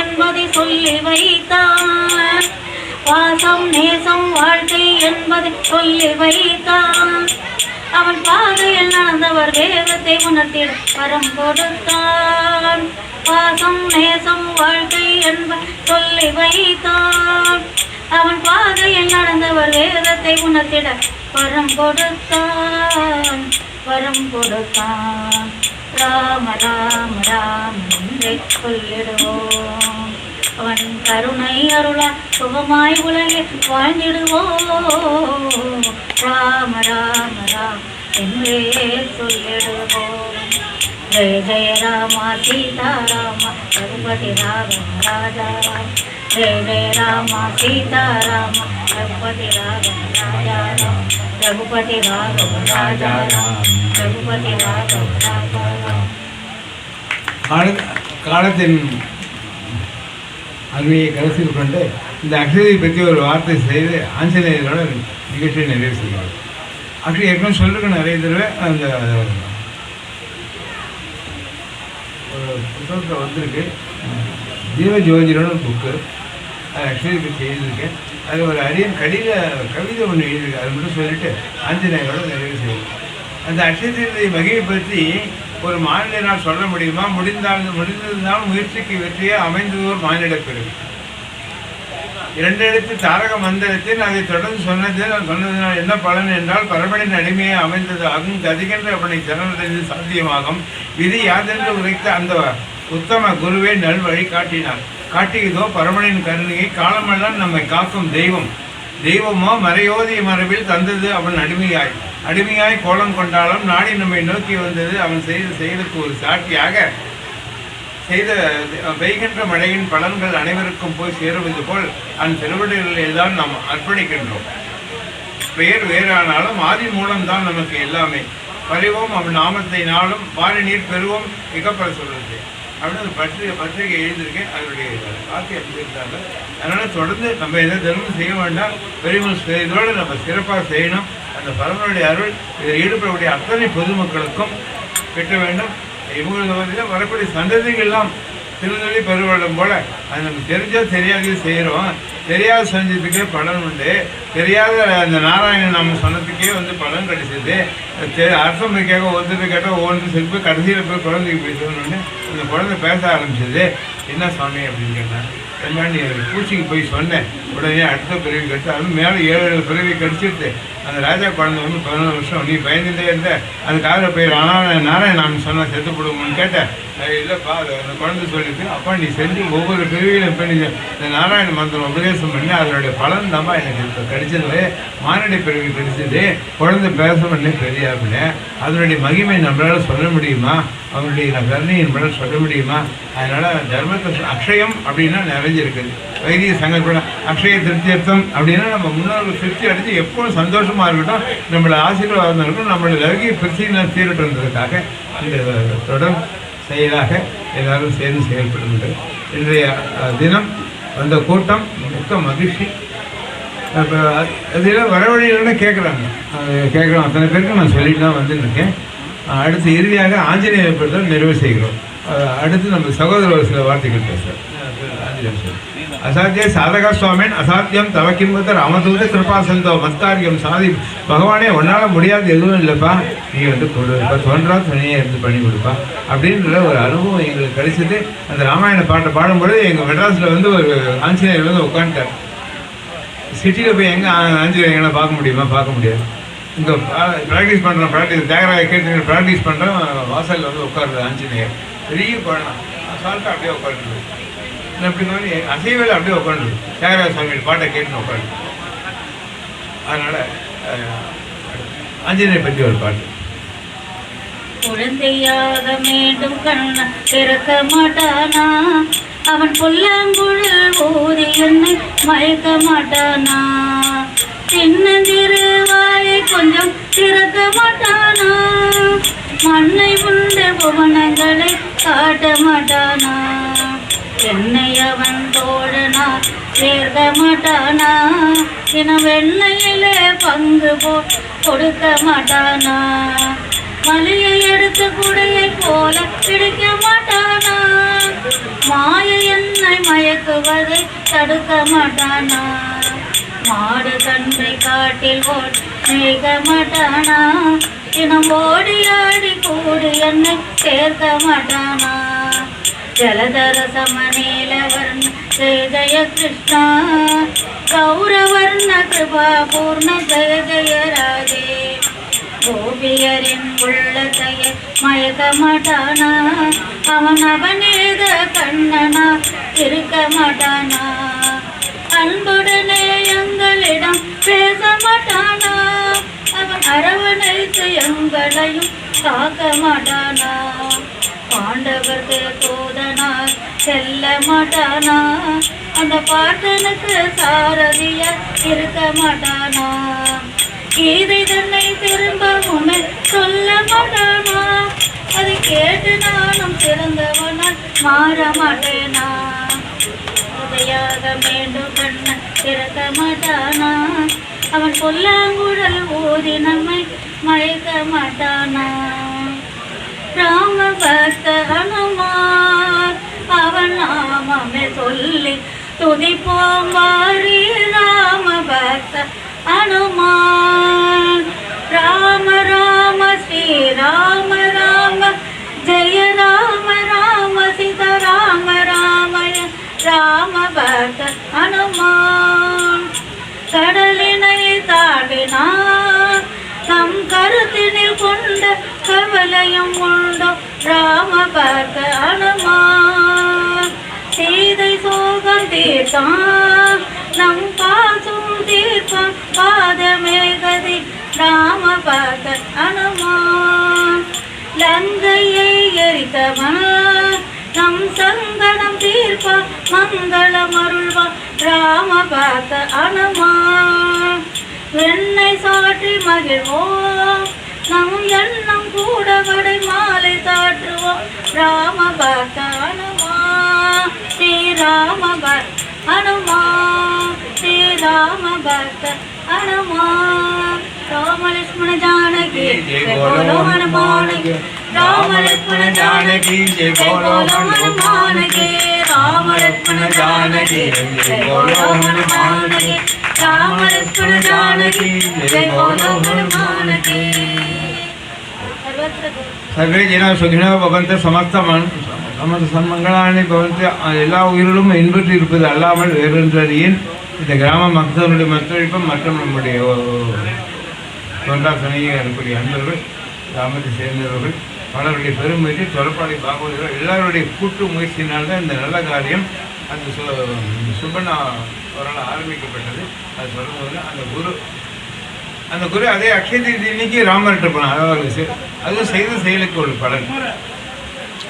என்பதை சொல்லி வைத்தான். பாசம் நேசம் வாழ்க்கை என்பதை சொல்லி வைத்தான். அவன் பாதையில் நடந்தவர் வேகத்தை உணர்த்திட வரம் கொடுத்தான். பாசம் நேசம் வாழ்க்கை என்பதை சொல்லி வைத்தான். அவன் பாதையில் நடந்தவர் வேதத்தை உணர்த்திட வரம் கொடுத்தான். வரம் கொடுத்தான். ராம ராம ராம என்றே சொல்லிடுவோம். அவன் கருணை அருளா சுகமாய் உலகில் வாழ்ந்திடுவோம். ராம ராம ராம என்றே சொல்லிடுவோம். ஜெய ஜெய ராமா சீதாராமா ரகுபதி ராகவ ராஜா ராம். ஜெய ஜெய ராமா சீதாராமா ரகுபதி ராகவ ராஜா ராம். ரகுபதி ராகவ ராஜா ராம். ரகுபதி ராகவ ராஜா ராம். காலத்தின் அருமையை கருத்தில் கொண்டு இந்த அக்ஷதையை பற்றி ஒரு வார்த்தை செய்து ஆஞ்சநேயரோட நிகழ்ச்சியை நிறைவு செய்கிறார். அப்படி ஏற்கனவே சொல்லிருக்க நிறைய தடவை அந்த ஒரு புத்தகத்தில் வந்திருக்கு. ஜீவ ஜோதிரோட ஒரு புக்கு, அது அக்ஷதை பற்றி எழுதியிருக்கேன். அது ஒரு அரியன் கவிதை ஒன்று எழுதியிருக்கு. அது மட்டும் சொல்லிட்டு ஆஞ்சநேயரோட நிறைவு செய்யும். அந்த அக்ஷயத்தை மகிமை பற்றி ஒரு மாநிலனால் சொல்ல முடியுமா? முடிந்திருந்தாலும் முயற்சிக்கு வெற்றியே அமைந்ததோர் மானிட பிறகு. 2 எழுத்து தாரக மந்திரத்தில் அதை தொடர்ந்து சொன்னதினால் என்ன பலன் என்றால், பரமனின் அடிமையை அமைந்தது ஆகும். கதிகென்ற அவனை சரணடைந்து சாத்தியமாகும். விதி யாதென்று உரைத்த அந்த உத்தம குருவே நல் வழி காட்டினார். காட்டியதோ பரமனின் கருணையை காலமெல்லாம் நம்மை காக்கும் தெய்வமோ மறையோதிய மரபில் தந்தது அவன் அடிமையாய் கோலம் கொண்டாலும் நாடி நம்மை நோக்கி வந்தது அவன் செய்த செயலுக்கு ஒரு சாட்சியாக. செய்த பெய்கின்ற மழையின் பலன்கள் அனைவருக்கும் போய் சேருவது போல் அந்த திருவடிகளில் தான் நாம் அர்ப்பணிக்கின்றோம். பெயர் வேறானாலும் ஆதி மூலம்தான் நமக்கு எல்லாமே. பறிவோம் அவன் நாமத்தை நாளும் வாரி நீர் பெறுவோம் மிகப்பெற சொல்வது அப்படின்னு பத்திரிகை எழுதியிருக்கேன். அதனுடைய வார்த்தை அப்படி இருந்தாங்க. அதனால் தொடர்ந்து நம்ம எதை தினமும் செய்ய வேண்டாம். பெரியவங்க இதோடு நம்ம சிறப்பாக செய்யணும். அந்த பரமனுடைய அருள் இதில் ஈடுபடக்கூடிய அத்தனை பொதுமக்களுக்கும் கிட்ட வேண்டும். இவங்களுக்கு வரக்கூடிய சந்ததிகள்லாம் திருநெல்வேலி பெருவெள்ளம் போல அது நம்ம தெரிஞ்சோ தெரியாது செய்கிறோம். தெரியாத செஞ்சதுக்கே பலன் உண்டு. தெரியாத அந்த நாராயணன் நம்ம சொன்னதுக்கே பலன் கிடைச்சது. அர்த்தம் கேட்க ஒருத்தர் கேட்டால் ஒவ்வொன்று சொல்லி போய் கடைசியில் போய் குழந்தைக்கு போய் சொல்லணுன்னு அந்த குழந்தை பேச ஆரம்பிச்சது. என்ன சுவாமி அப்படின்னு கேட்டேன். என்ன நீ பூச்சிக்கு போய் சொன்னேன். உடனே அடுத்த பிறவி கடிச்சு அதுவும் மேலே 7 பிறவி கடிச்சிட்டு அந்த ராஜா குழந்தை 11 வருஷம் நீ பயந்துட்டே இருந்த. அதுக்காக போய் நாராயணன் சொன்ன செத்து போடுவோம்னு கேட்டேன். இல்லைப்பா அது அந்த குழந்தை சொல்லிட்டு அப்பா நீ செஞ்சு ஒவ்வொரு பிரிவிலும் இப்போ இந்த நாராயண மந்திரம் உபதேசம் பண்ணி அதனுடைய பலன் தான்ப்பா எனக்கு இப்போ கிடைச்சது. மானிட பிறவி கிடைச்சது. குழந்தை பேச பண்ணி பெரியாப்புல அதனுடைய மகிமை நம்மளால் சொல்ல முடியுமா? அவனுடைய கருணையை நம்மளால் சொல்ல முடியுமா? அதனால் தர்மத்தை அக்ஷயம் அப்படின்னா நிறைஞ்சிருக்குது. வைதிக சங்கத்தோட அக்ஷய திருப்தியர்த்தம் அப்படின்னா நம்ம முன்னோர்கள் திருப்தி அடைஞ்சு எப்போதும் சந்தோஷமாக இருக்கட்டும், நம்மளை ஆசீர்வாதம் இருக்கட்டும், நம்மளோட லௌகிக பிரச்சனை தீரட்டுன்றதுக்காக இந்த தொடர் செயலாக எல்லாரும் சேர்ந்து செயல்படுகிறது. இன்றைய தினம் அந்த கூட்டம் மிக்க மகிழ்ச்சி. அதில் வரவழிகளோட கேட்குறோம். அத்தனை பேருக்கு நான் சொல்லிட்டு தான் வந்துருக்கேன். அடுத்து இறுதியாக ஆஞ்சநேயர் பற்றி நிறைவு செய்கிறோம். அடுத்து நம்ம சகோதரர் சில வார்த்தைகள் பேசுகிறோம். ஆஞ்சநேயர் சார் அசாத்திய சாதகா சுவாமின் அசாத்தியம் தவக்கின்பத்த ராமதூத கிருபா சந்தோ மத்காரியம் சாதி பகவானே உன்னால் முடியாது எதுவும் இல்லைப்பா, நீ கொடுப்பா தோன்றா துணையாக இருந்து பண்ணி கொடுப்பா அப்படின்ற ஒரு அனுபவம் எங்களுக்கு கிடைச்சது. அந்த ராமாயண பாட்டை பாடும்பொழுது எங்கள் மெட்ராஸில் ஒரு ஆஞ்சநேயர் உட்காந்துட்டார். சிட்டியில் போய் எங்கே ஆஞ்சநேயர்களை பார்க்க முடியுமா? பார்க்க முடியாது. இங்கே ப்ராக்டிஸ் பண்ணுறோம், தியாகராய கேட்டு ப்ராக்டிஸ் பண்ணுறோம். வாசலில் உட்காருது ஆஞ்சநேயர். பெரிய குழந்தை அசால்ட்டாக அப்படியே உட்காந்துருது. அப்படி அசைவேல அப்படியே உட்காந்து தியாகராஜ சுவாமியோட பாட்டை கேட்டுன்னு உட்காந்து. அதனால் ஆஞ்சநேயரை பற்றி ஒரு பாட்டு. குழந்தையாக மீண்டும் கண்ண திறக்க மாட்டானா, அவன் புல்லாங்குழல் ஊதி என்னை மயக்க மாட்டானா, சின்னந்திரு வாயை கொஞ்சம் திறக்க மாட்டானா, மண்ணை உண்ட புவனங்களை காட்ட மாட்டானா, என்னை அவன் தோழனா சேர்க்க மாட்டானா, தினம் வெண்ணையிலே பங்கு கொடுக்க மாட்டானா, மலையை எடுத்து குடையை போல பிடிக்க மாட்டானா, மாய என்னை வருவதை தடுக்க மாட்டானா? மாடு கன்றை காட்டில் மேய்க்க மாட்டானா? தினம் ஓடி ஆடி கூடி என்னை சேர்க்க மாட்டானா? ஜலதர சமநீல வர்ண ஜெய ஜெய கிருஷ்ணா, கௌரவர்ண கிருபா பூர்ண ஜெய ஜெய ராஜே. கோபியரின் உள்ளத்தைய மயக்க மாட்டானா? அவன் அவனேத கண்ணனா இருக்க மாட்டானா? அன்புடனே எங்களிடம் பேச மாட்டானா? அவன் அரவணைத்து எங்களையும் காக்க மாட்டானா? பாண்டவர்க்கு தூதனாய் செல்ல மாட்டானா? அந்த பார்த்தனுக்கு சாரதிய இருக்க மாட்டானா? கீதை தன்னை திரும்பவுமே சொல்ல மாட்டானா? அதை கேட்டு நானும் சிறந்தவனாய் மாற மாட்டேனா? உதையாக மீண்டும் கண்ண திறக்க மாட்டானா? அவன் பொல்லாங்குழல் ஊதி நம்மை மயக்க மாட்டானா? ராம பக்த ஹனுமான் அவன் நாமமே சொல்லி துதிப்போம் வாரி. ராம பக்த ஹனுமான் ராம ராம ஸ்ரீ ராம ராம ஜெய ராம ராம சீதா ராம ராமய ராம பக்த ஹனுமான். கடலினை தாண்டினான் நம் கருத்தினில் கொண்ட கவலையும் உண்டோ ராம பக்த ஹனுமான். சீதை சோகம் தீர்த்தான் நம் பாசும் தீர்ப்பான் பாதமே கதி ராம பக்த ஹனுமான். லங்கையை எரித்தவன் நம் சங்கடம் தீர்ப்பான் மங்களம் அருள்வான் ராம பக்த ஹனுமான். வெண்ணை சாற்றி மகிழ்வோம் நம் எண்ணம் கூட வடை மாலை சாற்றுவோம் ராம பக்த ஹனுமான். ஸ்ரீராம பக்த ஹனுமான் ஸ்ரீராம பக்த ஹனுமான். ராம லக்ஷ்மண ஜானகி ஜெய போலோ ஹனுமான் கி. ராம லக்ஷ்மண ஜானகி ஜெய போலோ ஹனுமான் கி. ராம லக்ஷ்மண ஜானகி ஜெய போலோ ஹனுமான் கி. ராம லக்ஷ்மண ஜானகி ஜெய போலோ ஹனுமான் கி. சர்வே ஜன சுகினோ பவந்து சமஸ்த சன்மங்களானி பவந்து. எல்லா உயிரிலும் இன்பற்றி இருப்பது அல்லாமல் வேறொன்றறியேன். இந்த கிராம மக்களுடைய ஒத்துழைப்பும் மற்றும் நம்முடைய தொண்டா துணையாக இருக்கக்கூடிய அன்பர்கள், கிராமத்தை சேர்ந்தவர்கள், பலருடைய பெருமுயற்சி, தொலைப்பாடி பாகவதர்கள் எல்லாருடைய கூட்டு முயற்சியினால்தான் இந்த நல்ல காரியம் அந்த சுபண்ணா அவரால் ஆரம்பிக்கப்பட்டது. அது சொல்லும்போது அந்த குரு அதே அக்ஷய தீர்த்தி இன்னைக்கு ராமர்கிட்ட போனான். அதாவது அதுவும் செய்த செயலுக்கு ஒரு பலன்.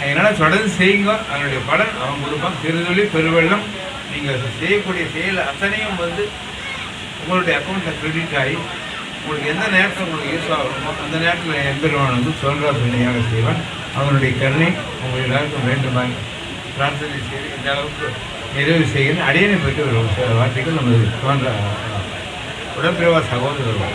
அதனால் தொடர்ந்து செய்யுங்க, அதனுடைய பலன் அவன் கொடுப்பான். சிறுதொழி பெருவெள்ளம். நீங்கள் செய்யக்கூடிய செயல் அத்தனையும் உங்களுடைய அக்கௌண்ட்டில் கிரெடிட் ஆகி உங்களுக்கு எந்த நேரத்தில் உங்களுக்கு யூஸ் ஆகணுமோ அந்த நேரத்தில் எம்பெருமான் தோன்றா துணையாக செய்வான். அவனுடைய கருணை உங்கள் எல்லாருக்கும் வேண்டுமாய் பிரார்த்தனை செய்து இந்த அளவுக்கு நிறைவு செய்கிறேன். அடியனை பற்றி ஒரு சில வார்த்தைகள் நமது தோன்ற உடன்பிறவா சகோதரர்கள்.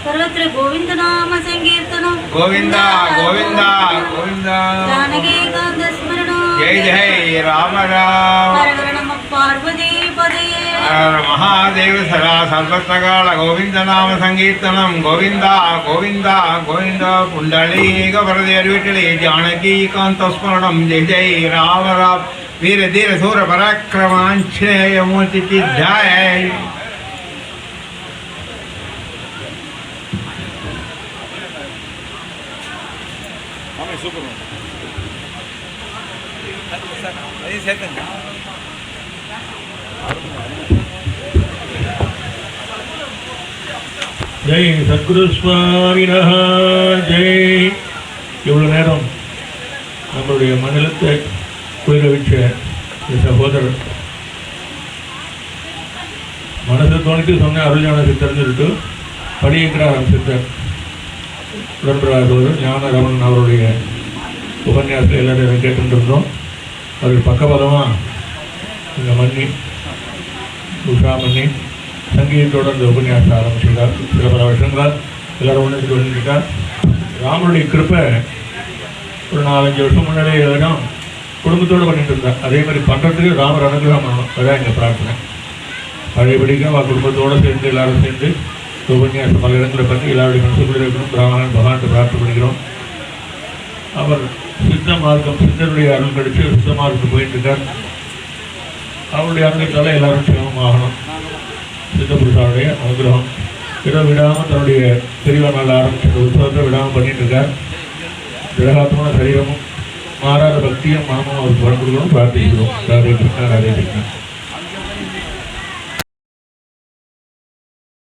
सर्वत्र गोविंद नाम संकीर्तनम गोविंदा गोविंदा गोविंदा जानकी कांत स्मरण जय जय राम राम हर हर नमः पार्वती पदये हर महादेव सदा सर्वत्रकाल गोविंद नाम संकीर्तनम गोविंदा गोविंदा गोविंदा पुंडलीक वरदे अरुविट्टले जानकी कांत स्मरणम जय जय राम राम वीर धीर शूर पराक्रमांजनेय मूर्ति की जय. ஜெய் சத்குரு சுவாமினஹ ஜெய். இவ்வளோ நேரம் நம்மளுடைய மண்டலத்தை குளிரவிச்ச சகோதரர் மனசை தோணிட்டு சொன்ன அருள்ஞான சித்தர்னு சொல்லிட்டு படிக்கிறார் சித்தர் உடன்பிரார் ஞான ரமணன் அவருடைய உபன்யாசத்தில் எல்லாரும் கேட்டுருந்தோம். அவருக்கு பக்கபலமாக இந்த மன்னி உஷா மன்னி சங்கீதத்தோடு அந்த உபன்யாசம் ஆரம்பிச்சிருக்கார். சில பல வருஷங்களாக எல்லோரும் ஒன்றுக்கு வந்துருக்கார். ராமனுடைய கிருப்பை ஒரு 4-5 வருஷம் முன்னாடியே எழுதும் குடும்பத்தோடு பண்ணிட்டு இருந்தார். அதே மாதிரி பண்ணுறதுக்கு ராமர் அனுகிரகம் பண்ணணும். அதான் எங்கள் பிரார்த்தனை. பழையபடிக்கும் அவள் குடும்பத்தோடு சேர்ந்து எல்லாரும் சேர்ந்து உபன்யாசம் பல இடங்களை பண்ணி எல்லாருடைய மனசுக்குள்ளே இருக்கணும். பிராமணன் பகவான்கிட்ட பிரார்த்தனை பண்ணிக்கிறோம். அவர் சித்த மார்க்கம், சித்தருடைய அருள் கழிச்சு சித்த மார்க்கம் போயிட்டு இருக்கார். அவருடைய அருளைத்தால எல்லாரும் சிவமாகணும். சித்த புருஷாவுடைய அனுகிரகம் இதை விடாமல் தன்னுடைய பெரியவா நாள் ஆரம்பிச்ச உற்சவத்தை விடாமல் பண்ணிட்டு இருக்கார். திரகாத்மான சரீரமும் மாறாத பக்தியும் மாமும் அவருக்கு வர கொடுக்கணும் பிரார்த்திக்கிறோம். ராதே கிருஷ்ணா, ராதே கிருஷ்ணா.